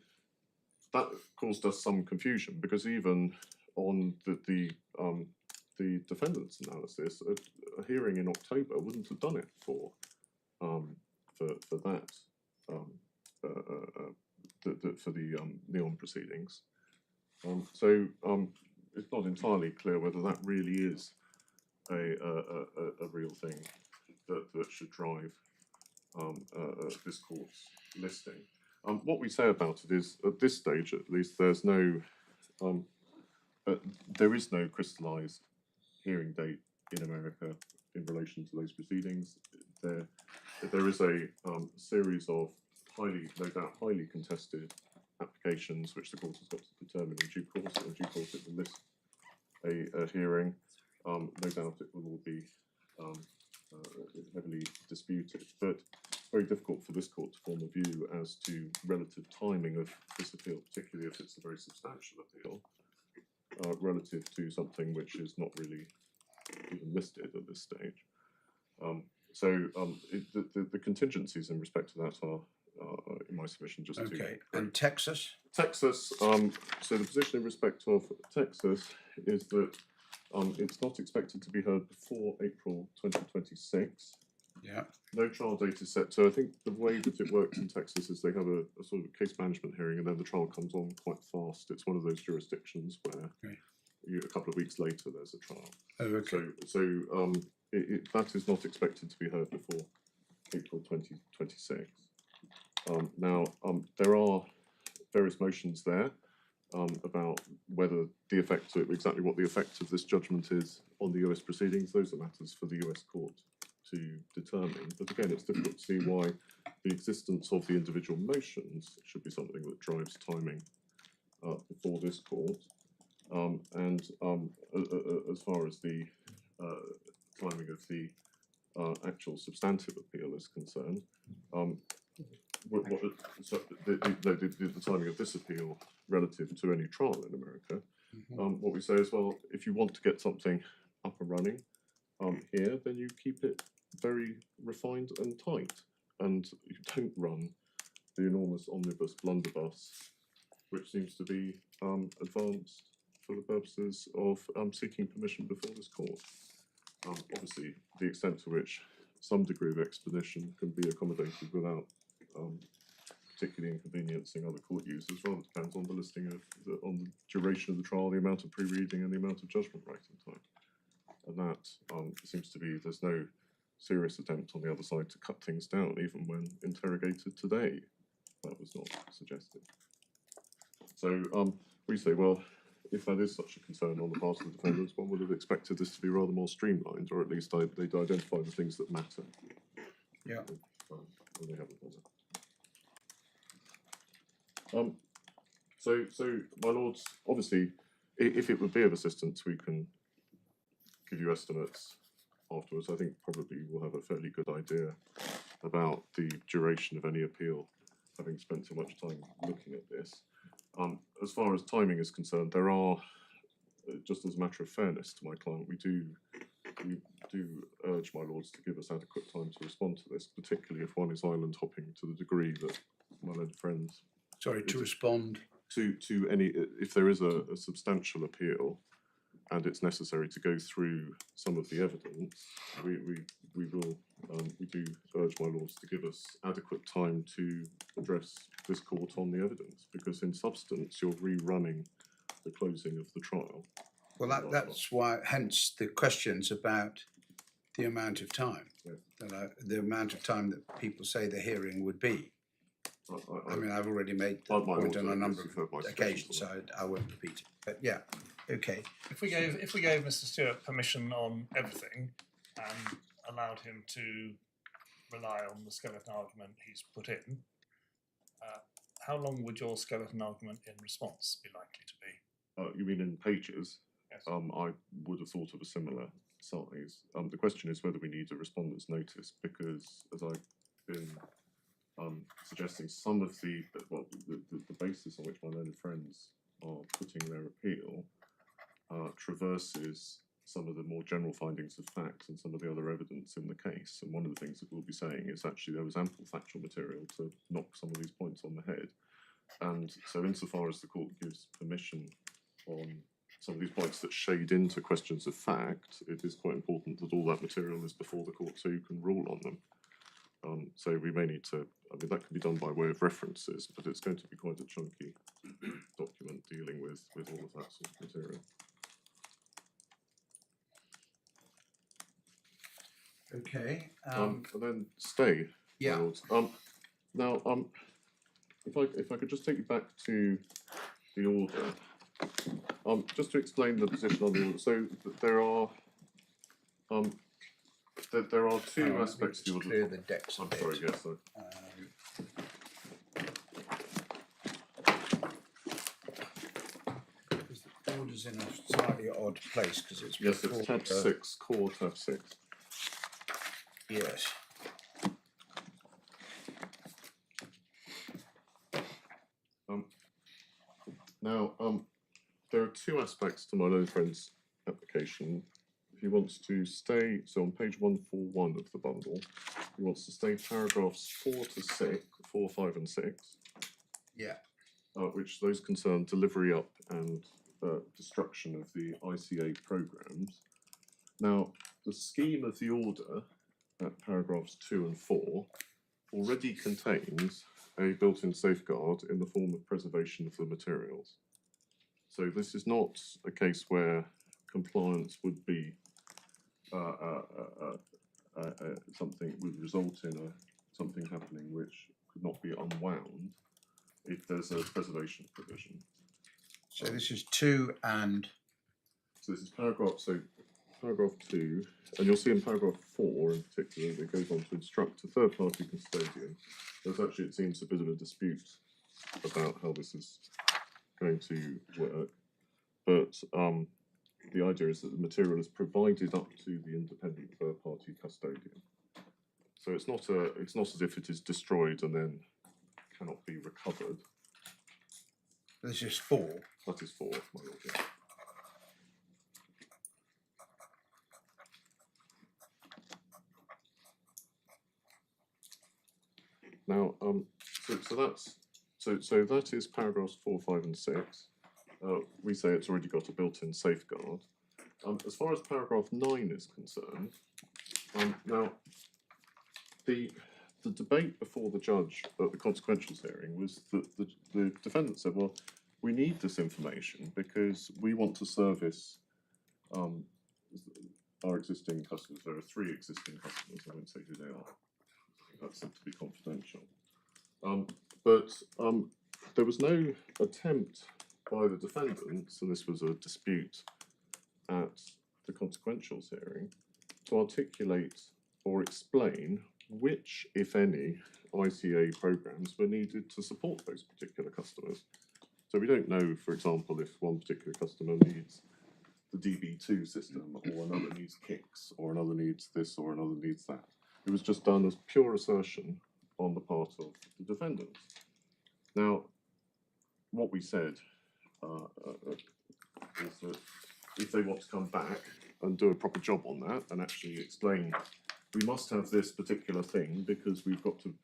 that caused us some confusion because even on the defendant's analysis, a hearing in October wouldn't have done it for that for the Neon proceedings. So it's not entirely clear whether that really is a real thing that should drive this court's listing. What we say about it is, at this stage at least, there is no crystallised hearing date in America in relation to those proceedings. There is a series of no doubt highly contested applications which the court has got to determine in due course. In due course, it will list a hearing. No doubt it will all be heavily disputed, but it's very difficult for this court to form a view as to relative timing of this appeal, particularly if it's a very substantial appeal, relative to something which is not really even listed at this stage. The contingencies in respect to that are, in my submission, just Okay. And Texas? Texas, so the position in respect of Texas is that it's not expected to be heard before April 2026. Yeah. No trial date is set. So I think the way that it works in Texas is they have a sort of case management hearing and then the trial comes on quite fast. It's one of those jurisdictions where a couple of weeks later there's a trial. Oh, okay. So that is not expected to be heard before April 2026. Now, there are various motions there about whether exactly what the effect of this judgment is on the US proceedings. Those are matters for the US court to determine. But again, it's difficult to see why the existence of the individual motions should be something that drives timing before this court. As far as the timing of the actual substantive appeal is concerned, the timing of this appeal relative to any trial in America, what we say is, well, if you want to get something up and running here, then you keep it very refined and tight, and you don't run the enormous omnibus blunderbuss, which seems to be advanced for the purposes of seeking permission before this court. Obviously, the extent to which some degree of explanation can be accommodated without particularly inconveniencing other court users rather depends on the listing of on the duration of the trial, the amount of pre-reading, and the amount of judgment writing time. And that seems to be there's no serious attempt on the other side to cut things down, even when interrogated today. That was not suggested. So we say, well, if that is such a concern on the part of the defendants, one would have expected this to be rather more streamlined, or at least they'd identify the things that matter. Yeah. When they haven't done it. So, my lords, obviously, if it would be of assistance, we can give you estimates afterwards. I think probably we'll have a fairly good idea about the duration of any appeal, having spent so much time looking at this. As far as timing is concerned, there are, just as a matter of fairness to my client, we do urge my lords to give us adequate time to respond to this, particularly if one is island hopping to the degree that my learned friends. Sorry, to respond. to any, if there is a substantial appeal and it's necessary to go through some of the evidence, we will, we do urge my lords to give us adequate time to address this court on the evidence, because in substance you're rerunning the closing of the trial. Well, that's why, hence the questions about the amount of time, the amount of time that people say the hearing would be. I mean, I've already made the point on a number of occasions, so I won't repeat it. But yeah, okay. If we gave Mr. Stewart permission on everything and allowed him to rely on the skeleton argument he's put in, how long would your skeleton argument in response be likely to be? You mean in pages? Yes. I would have thought of a similar size. The question is whether we need a respondent's notice, because as I've been suggesting, some of the basis on which my learned friends are putting their appeal traverses some of the more general findings of fact and some of the other evidence in the case. And one of the things that we'll be saying is actually there was ample factual material to knock some of these points on the head. And so insofar as the court gives permission on some of these points that shade into questions of fact, it is quite important that all that material is before the court so you can rule on them. So we may need to, I mean, that can be done by way of references, but it's going to be quite a chunky document dealing with all of that sort of material. Okay. And then stay. Yeah. Now, if I could just take you back to the order, just to explain the position on the order. So there are two aspects to the order. Clear the decks a I'm bit. sorry, yes, sir. The order's in a slightly odd place because it's Yes, before it's tab the- 6, core tab 6. Yes. Now, there are two aspects to my learned friend's application. He wants to stay, so on page 141 of the bundle, he wants to stay paragraphs 4, 5 and 6. Yeah. Which those concern delivery up and destruction of the ICA programs. Now, the scheme of the order at paragraphs 2 and 4 already contains a built-in safeguard in the form of preservation of the materials. So this is not a case where compliance would be something would result in something happening which could not be unwound if there's a preservation provision. So this is 2 and... So this is paragraph 2, and you'll see in paragraph 4 in particular, it goes on to instruct a third-party custodian. There's actually, it seems, a bit of a dispute about how this is going to work, but the idea is that the material is provided up to the independent third-party custodian. So it's not as if it is destroyed and then cannot be recovered. This is 4. That is 4, my lord. Yeah. Now, so that is paragraphs 4, 5, and 6. We say it's already got a built-in safeguard. As far as paragraph 9 is concerned, now the debate before the judge at the consequentials hearing was that the defendant said, well, we need this information because we want to service our existing customers. There are 3 existing customers. I won't say who they are. That's said to be confidential. But there was no attempt by the defendants, and this was a dispute at the consequentials hearing, to articulate or explain which, if any, ICA programs were needed to support those particular customers. So we don't know, for example, if one particular customer needs the DB2 system, or another needs KICS, or another needs this, or another needs that. It was just done as pure assertion on the part of the defendants. Now, what we said is that if they want to come back and do a proper job on that and actually explain, we must have this particular thing because we've got to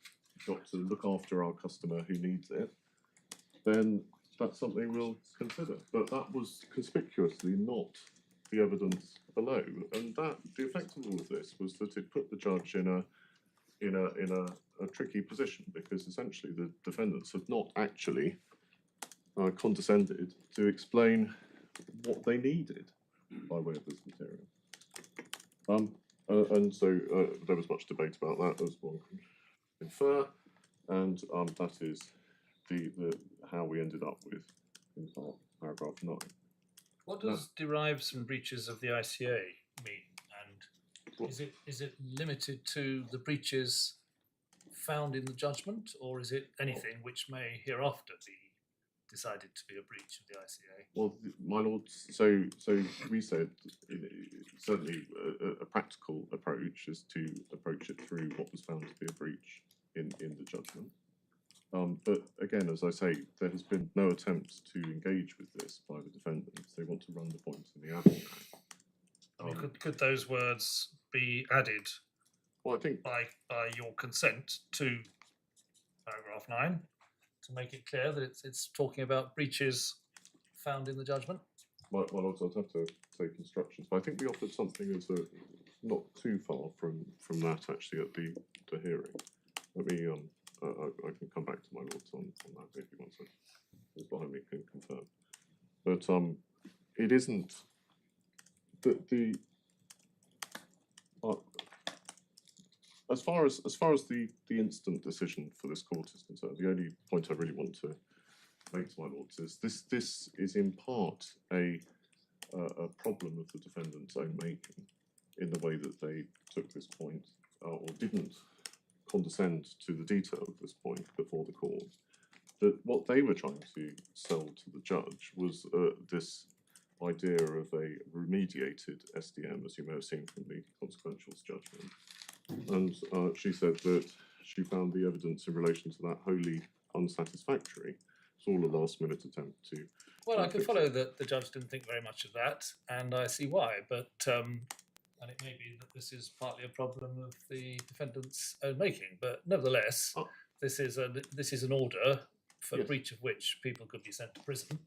look after our customer who needs it, then that's something we'll consider. But that was conspicuously not the evidence below, and that the effect of all of this was that it put the judge in a tricky position, because essentially the defendants had not actually condescended to explain what they needed by way of this material. And so there was much debate about that, as one can infer, and that is the how we ended up with, in part, paragraph 9. What does derives from breaches of the ICA mean? And is it limited to the breaches found in the judgment, or is it anything which may hereafter be decided to be a breach of the ICA? Well, my lord, so we said certainly a practical approach is to approach it through what was found to be a breach in the judgment. But again, as I say, there has been no attempt to engage with this by the defendants. They want to run the point in the abstract. I mean, could those words be added Well, I think by your consent to paragraph 9 to make it clear that it's talking about breaches found in the judgment? my lords, I'd have to take instructions, but I think we offered something as a not too far from that actually at the hearing. Let me I can come back to my lords on that if you want to. Who's behind me can confirm. But it isn't the as far as the instant decision for this court is concerned, the only point I really want to make to my lords is this is in part a problem of the defendant's own making, in the way that they took this point or didn't condescend to the detail of this point before the court. That what they were trying to sell to the judge was this idea of a remediated SDM, as you may have seen from the consequentials judgment. And she said that she found the evidence in relation to that wholly unsatisfactory. It's all a last-minute attempt to. Well, I can follow that the judge didn't think very much of that, and I see why. But and it may be that this is partly a problem of the defendant's own making. But nevertheless, this is an order for Yes. breach of which people could be sent to prison,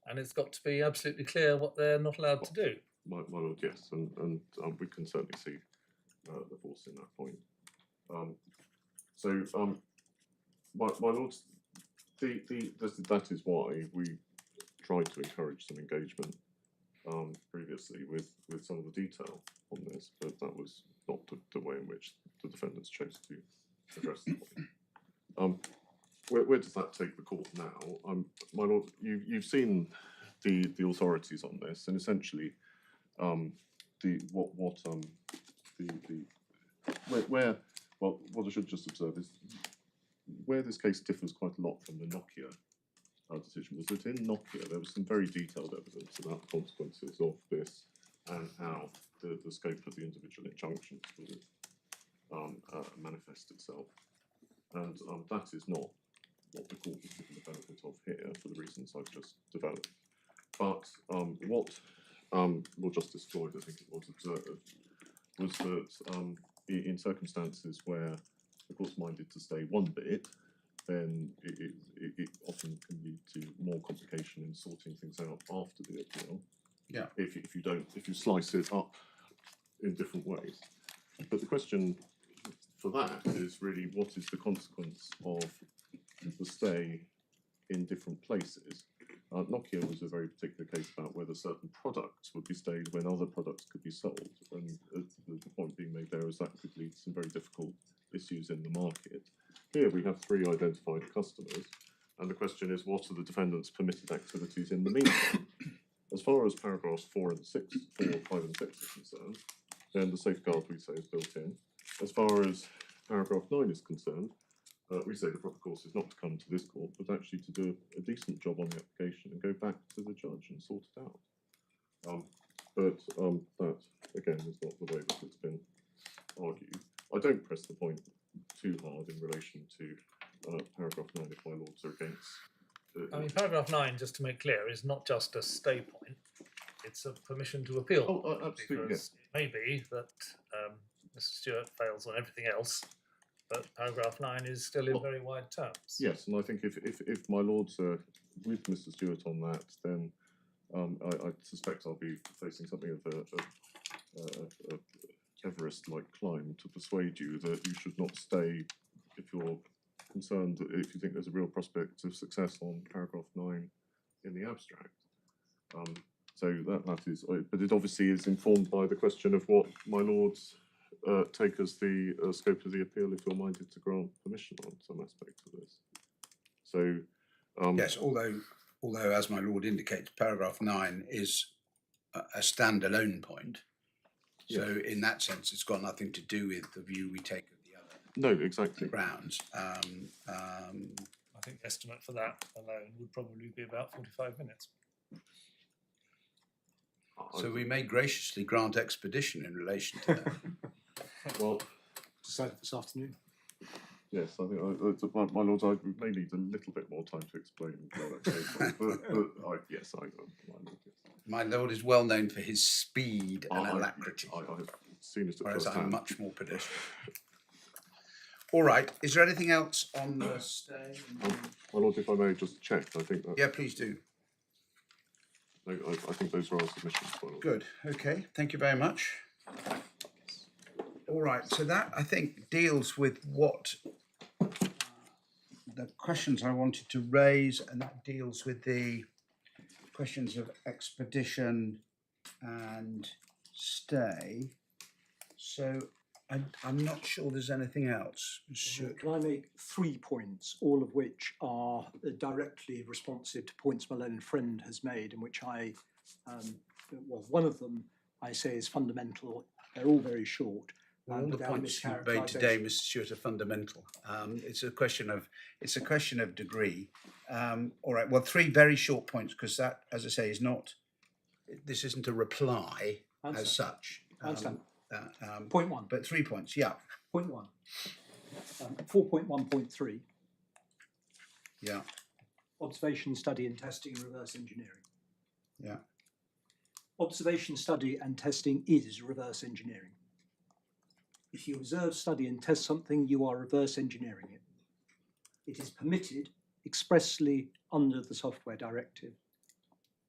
and it's got to be absolutely clear what they're not allowed to do. My lord, yes, and we can certainly see the force in that point. My lords, that is why we tried to encourage some engagement previously with some of the detail on this, but that was not the way in which the defendants chose to address the point. Where does that take the court now? My lord, you've seen the authorities on this, and essentially, what I should just observe is where this case differs quite a lot from the Nokia decision was that in Nokia there was some very detailed evidence about the consequences of this and how the scope of the individual injunctions would manifest itself, and that is not what the court was given the benefit of here for the reasons I've just developed. But what Lord Justice Floyd, I think it was, observed was that in circumstances where the court's minded to stay one bit, then it often can lead to more complication in sorting things out after the appeal. Yeah. If you slice it up in different ways. But the question for that is really, what is the consequence of the stay in different places? Nokia was a very particular case about whether certain products would be stayed when other products could be sold, and the point being made there is that could lead to some very difficult issues in the market. Here we have 3 identified customers, and the question is, what are the defendants' permitted activities in the meantime? As far as paragraphs 4 and 6, 4, 5 and 6 are concerned, then the safeguard, we say, is built in. As far as paragraph 9 is concerned, we say the proper course is not to come to this court, but actually to do a decent job on the application and go back to the judge and sort it out. But that, again, is not the way that it's been argued. I don't press the point too hard in relation to paragraph 9 if my lords are against. I mean, paragraph 9, just to make clear, is not just a stay point, it's a permission to appeal. Oh, absolutely, Because it may be that Mr. Stewart fails on everything else, but paragraph 9 is still in very wide terms. Yes, and I think if my lords are with Mr. Stewart on that, then I suspect I'll be facing something of a Everest-like climb to persuade you that you should not stay if you're concerned, if you think there's a real prospect of success on paragraph 9 in the abstract. So that is, but it obviously is informed by the question of what my lords take as the scope of the appeal if you're minded to grant permission on some aspect of this. So yes, although as my lord indicates, paragraph 9 is a standalone point. So in that sense, it's got nothing to do with the view we take of the other no, exactly. grounds. I think the estimate for that alone would probably be about 45 minutes. So we may graciously grant expedition in relation to that. Well, Decided this afternoon. yes, I think my lords, I may need a little bit more time to explain how that came from, but yes, my lord, yes. My lord is well known for his speed and alacrity, I've seen it at whereas first I'm hand. much more pedestrian. All right, is there anything else on the stay? My lord, if I may just check, I think that Yeah, please do. I think those are our submissions. My lord. Good, okay, thank you very much. All right, so that I think deals with what the questions I wanted to raise, and that deals with the questions of expedition and stay. So I'm not sure there's anything else. Can I make 3 points, all of which are directly responsive to points my learned friend has made, and which I, well, one of them I say is fundamental. They're all very short. All the points you've made today, Mr. Stewart, are fundamental. It's a question of degree. All right. Well, 3 very short points, because that, as I say, is not. This isn't a reply as such. Point 1. But 3 points. Yeah. Point 1. 4.1.3. Yeah. Observation, study, and testing, reverse engineering. Yeah. Observation, study, and testing is reverse engineering. If you observe, study, and test something, you are reverse engineering it. It is permitted expressly under the software directive.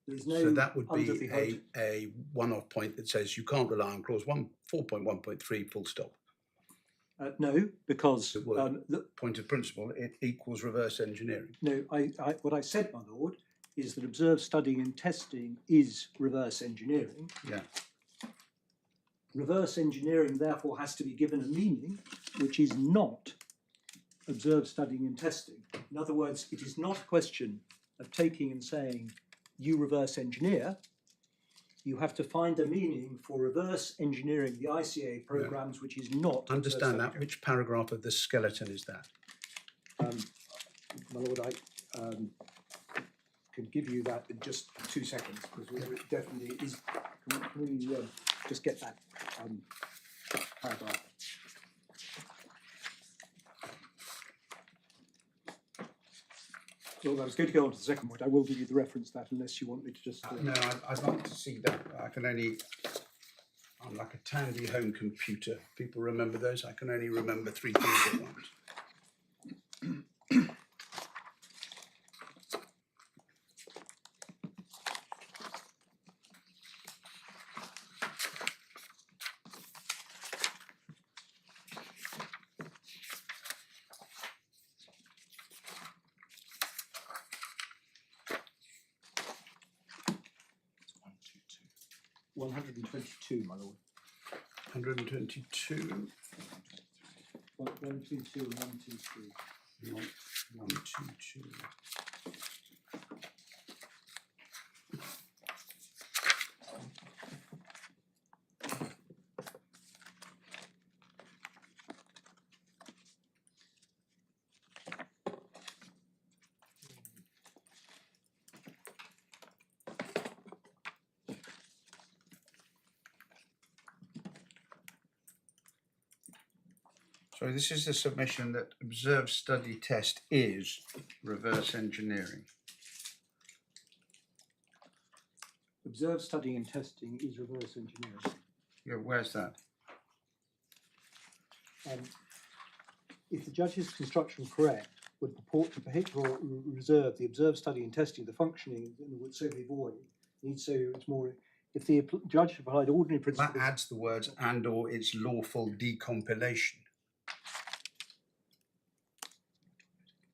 There is no So that would under be the hood. a one-off point that says you can't rely on clause 4.1.3 full stop. No, because It would. Point of principle, it equals reverse engineering. no, what I said, my lord, is that observe, studying, and testing is reverse engineering. Yeah. Reverse engineering, therefore, has to be given a meaning which is not observe, studying, and testing. In other words, it is not a question of taking and saying, you reverse engineer. You have to find a meaning for reverse engineering the ICA programs, which is not. Understand that. Which paragraph of the skeleton is that? My lord, I can give you that in just 2 seconds, because it definitely is. Can we just get that paragraph? Well, I was going to go on to the second point. I will give you the reference to that, unless you want me to just. No, I'd like to see that. I can only. I'm like a Tandy home computer. People remember those. I can only remember 3 things at once. One 122, my lord. 122. 122 and 123. 122. So this is the submission that observe, study, test is reverse engineering. Observe, studying, and testing is reverse engineering. Yeah, where's that? if the judge's construction correct, would purport to prohibit or reserve the observed study and testing of the functioning and would so be void. Needs so it's more if the judge applied ordinary That principles. adds the words and or its lawful decompilation.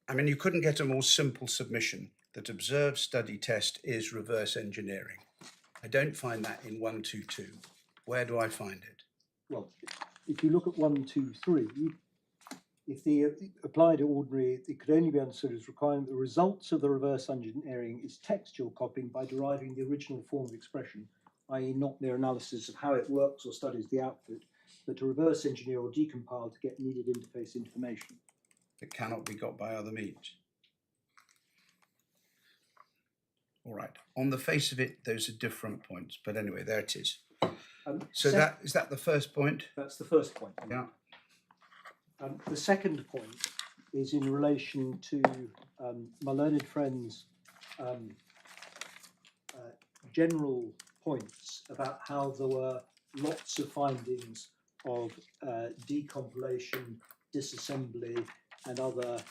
I mean, you couldn't get a more simple submission that observe, study, test is reverse engineering. I don't find that in 122. Where do I find it? Well, if you look at 1, 2, 3, if the applied ordinary, it could only be understood as requiring the results of the reverse engineering is textual copying by deriving the original form of expression, i.e. not mere analysis of how it works or studies the output, but to reverse engineer or decompile to get needed interface information. It cannot be got by other means. All right. On the face of it, those are different points, but anyway, there it is. So that is that the first point? That's the first point. Yeah. The second point is in relation to my learned friend's general points about how there were lots of findings of decompilation, disassembly, and other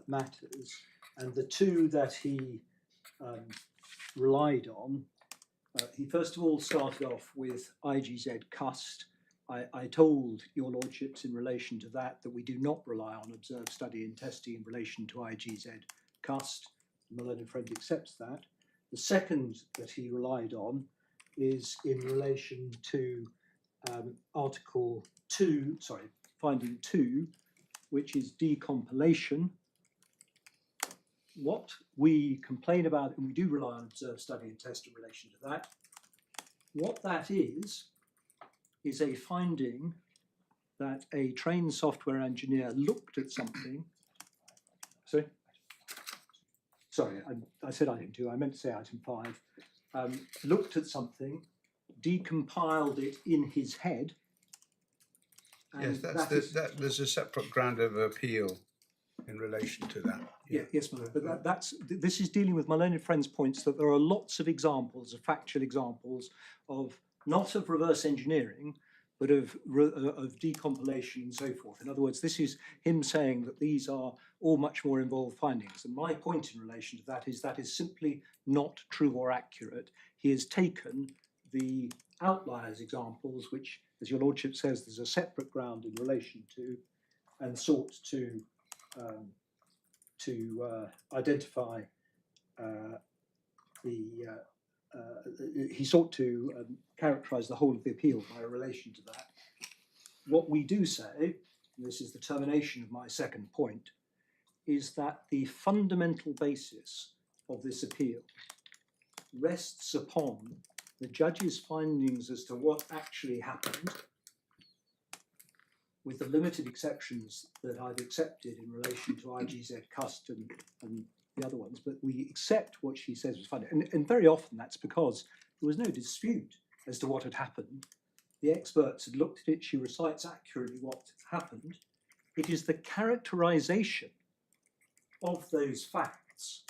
matters. And the two that he relied on, he first of all started off with IGZ cust. I told your lordships in relation to that we do not rely on observed study and testing in relation to IGZ cust. My learned friend accepts that. The second that he relied on is in relation to finding 2, which is decompilation. What we complain about, and we do rely on observed study and test in relation to that, what that is a finding that a trained software engineer looked at something. Sorry, I said item 2, I meant to say item 5. Looked at something, decompiled it in his head. Yes, there's a separate ground of appeal in relation to that. Yeah, yes, my lord. But this is dealing with my learned friend's points that there are lots of examples, of factual examples of not of reverse engineering, but of decompilation and so forth. In other words, this is him saying that these are all much more involved findings. And my point in relation to that is simply not true or accurate. He has taken the outliers examples, which, as your lordship says, there's a separate ground in relation to, and sought to identify he sought to characterise the whole of the appeal by relation to that. What we do say, and this is the termination of my second point, is that the fundamental basis of this appeal rests upon the judge's findings as to what actually happened, with the limited exceptions that I've accepted in relation to IGZ cust and the other ones, but we accept what she says was found. And very often that's because there was no dispute as to what had happened. The experts had looked at it, she recites accurately what happened. It is the characterization of those facts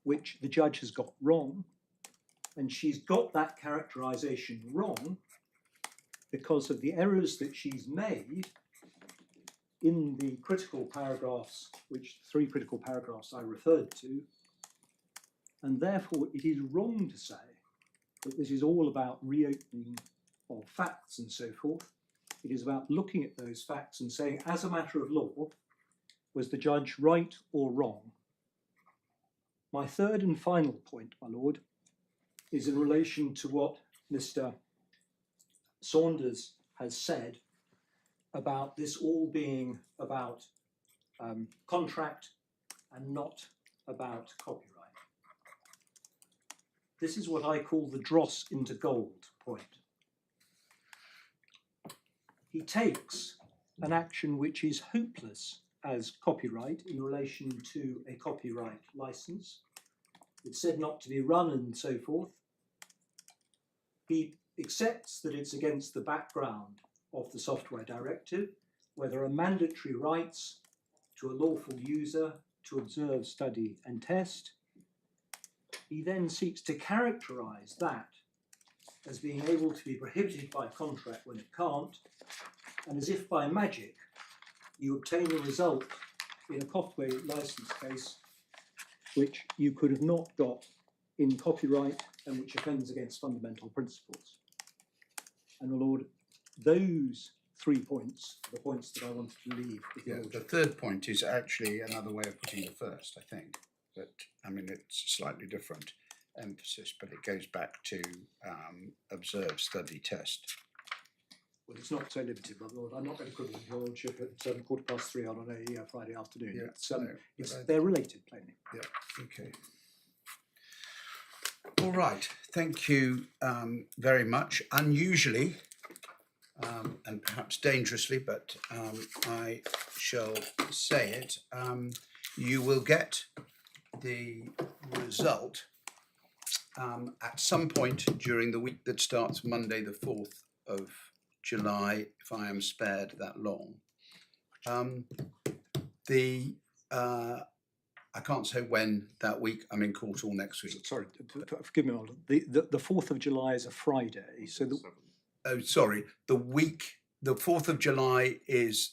which the judge has got wrong, and she's got that characterization wrong because of the errors that she's made in the critical paragraphs, which 3 critical paragraphs I referred to, and therefore it is wrong to say that this is all about reopening of facts and so forth. It is about looking at those facts and saying, as a matter of law, was the judge right or wrong? My third and final point, my lord, is in relation to what Mr. Saunders has said about this all being about contract and not about copyright. This is what I call the dross into gold point. He takes an action which is hopeless as copyright in relation to a copyright license. It's said not to be run and so forth. He accepts that it's against the background of the software directive, where there are mandatory rights to a lawful user to observe, study, and test. He then seeks to characterize that as being able to be prohibited by contract when it can't, and as if by magic you obtain a result in a copyright license case which you could have not got in copyright and which offends against fundamental principles. And my Lord, those 3 points are the points that I wanted to leave with your Yeah, the Lordship. third point is actually another way of putting the first, I think. But I mean, it's slightly different emphasis, but it goes back to observe, study, test. Well, it's not so limited, my Lord. I'm not going to quibble with your Lordship at 3:15 on a Friday afternoon. Yeah, It's, no, it's, but I- they're related, plainly. Yeah, okay. All right, thank you very much. Unusually, and perhaps dangerously, but I shall say it, you will get the result at some point during the week that starts Monday the 4th of July, if I am spared that long. I can't say when that week. I'm in court all next week. Sorry, forgive me, my Lord. The 4th of July is a Friday, so the, Oh, sorry. The 4th of July is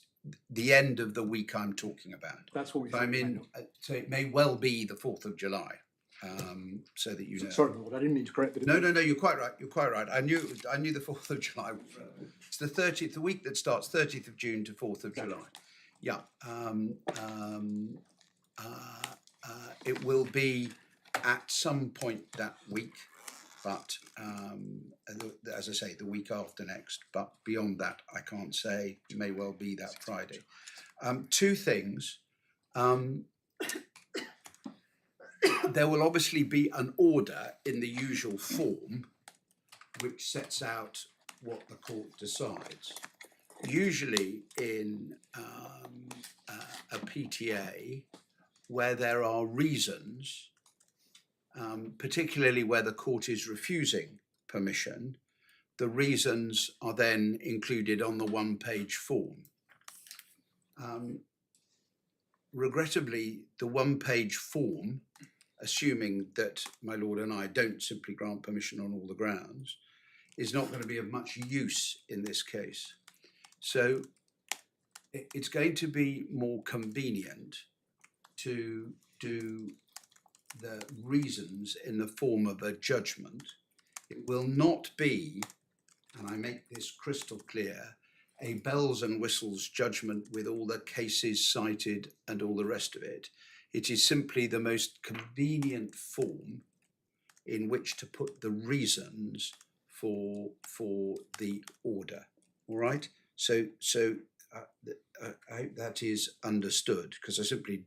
the end of the week I'm talking about. that's what we. So I'm in, so it may well be the 4th of July, so that you know. Sorry, my Lord, I didn't mean to correct, but No, you're quite right. You're quite right. I knew the 4th of July. It's the 30th, the week that starts 30th of June to 4th of July. Yeah. It will be at some point that week, but as I say, the week after next. But beyond that, I can't say. It may well be that Friday. Two things. There will obviously be an order in the usual form which sets out what the court decides. Usually in a PTA, where there are reasons, particularly where the court is refusing permission, the reasons are then included on the one-page form. Regrettably, the one-page form, assuming that my Lord and I don't simply grant permission on all the grounds, is not going to be of much use in this case. So it's going to be more convenient to do the reasons in the form of a judgment. It will not be, and I make this crystal clear, a bells and whistles judgment with all the cases cited and all the rest of it. It is simply the most convenient form in which to put the reasons for the order. All right. So I hope that is understood, because I simply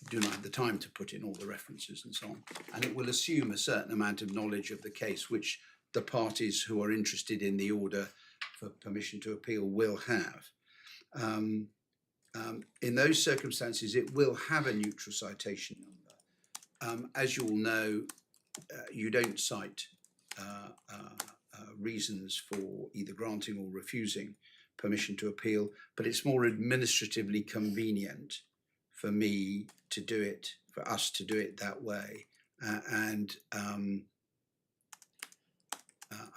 do not have the time to put in all the references and so on. And it will assume a certain amount of knowledge of the case, which the parties who are interested in the order for permission to appeal will have. In those circumstances, it will have a neutral citation number. As you all know, you don't cite reasons for either granting or refusing permission to appeal, but it's more administratively convenient for me to do it, for us to do it that way.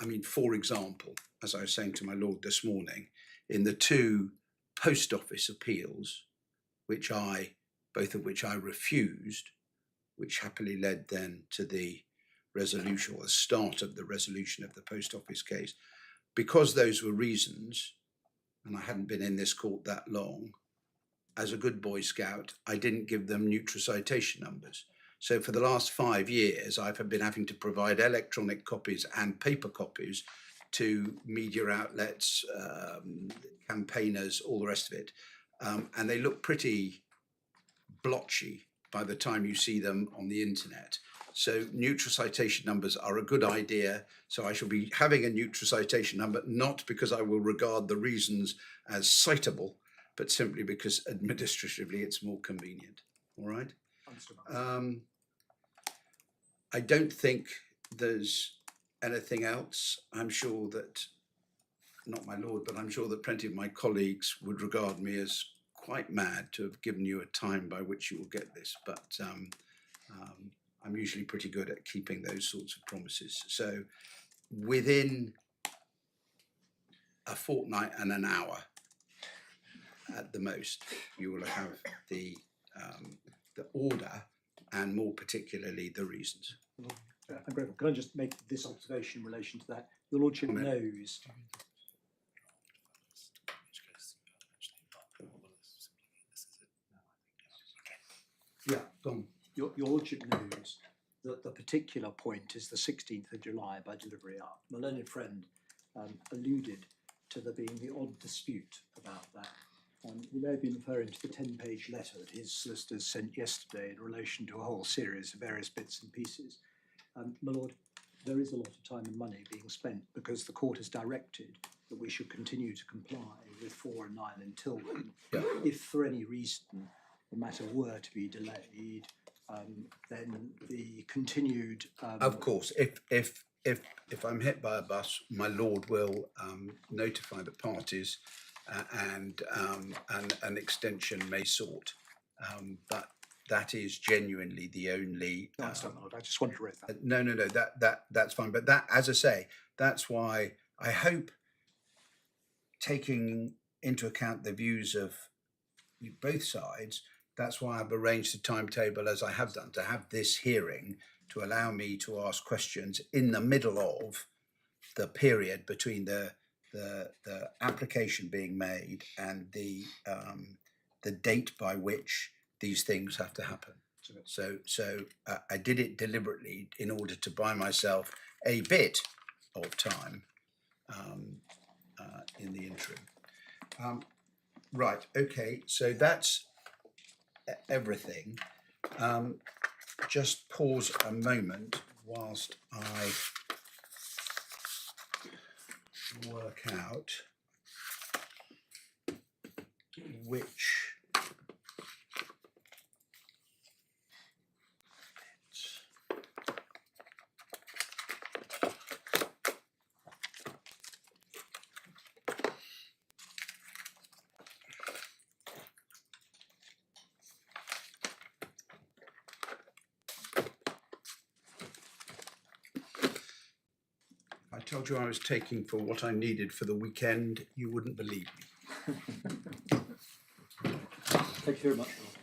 I mean, for example, as I was saying to my Lord this morning, in the two post office appeals, both of which I refused, which happily led then to the resolution, or the start of the resolution of the post office case, because those were reasons, and I hadn't been in this court that long, as a good Boy Scout, I didn't give them neutral citation numbers. So for the last 5 years, I've been having to provide electronic copies and paper copies to media outlets, campaigners, all the rest of it. And they look pretty blotchy by the time you see them on the internet. So neutral citation numbers are a good idea. So I shall be having a neutral citation number, not because I will regard the reasons as citable, but simply because administratively it's more convenient. All right. I don't think there's anything else. I'm sure that, not my Lord, but I'm sure that plenty of my colleagues would regard me as quite mad to have given you a time by which you will get this, but I'm usually pretty good at keeping those sorts of promises. So within a fortnight and an hour at the most, you will have the order and more particularly the reasons. I'm grateful. Can I just make this observation in relation to that? Your Lordship knows Yeah, Dom. Your Lordship knows that the particular point is the 16th of July by delivery up. My learned friend alluded to there being the odd dispute about that. He may have been referring to the 10-page letter that his solicitors sent yesterday in relation to a whole series of various bits and pieces. My Lord, there is a lot of time and money being spent because the court has directed that we should continue to comply with 4 and 9 until then. Yeah. If for any reason the matter were to be delayed, then the continued Of course, if I'm hit by a bus, my lord will notify the parties, and an extension may sought. But that is genuinely the only. No, I understand, my Lord. I just wanted to raise that. No, that's fine. But that, as I say, that's why I hope, taking into account the views of both sides, that's why I've arranged the timetable as I have done, to have this hearing to allow me to ask questions in the middle of the period between the application being made and the date by which these things have to happen. So I did it deliberately in order to buy myself a bit of time in the interim. Right, okay, so that's everything. Just pause a moment whilst I work out which I told you I was taking for what I needed for the weekend, you wouldn't believe me. Thank you very much, Lord.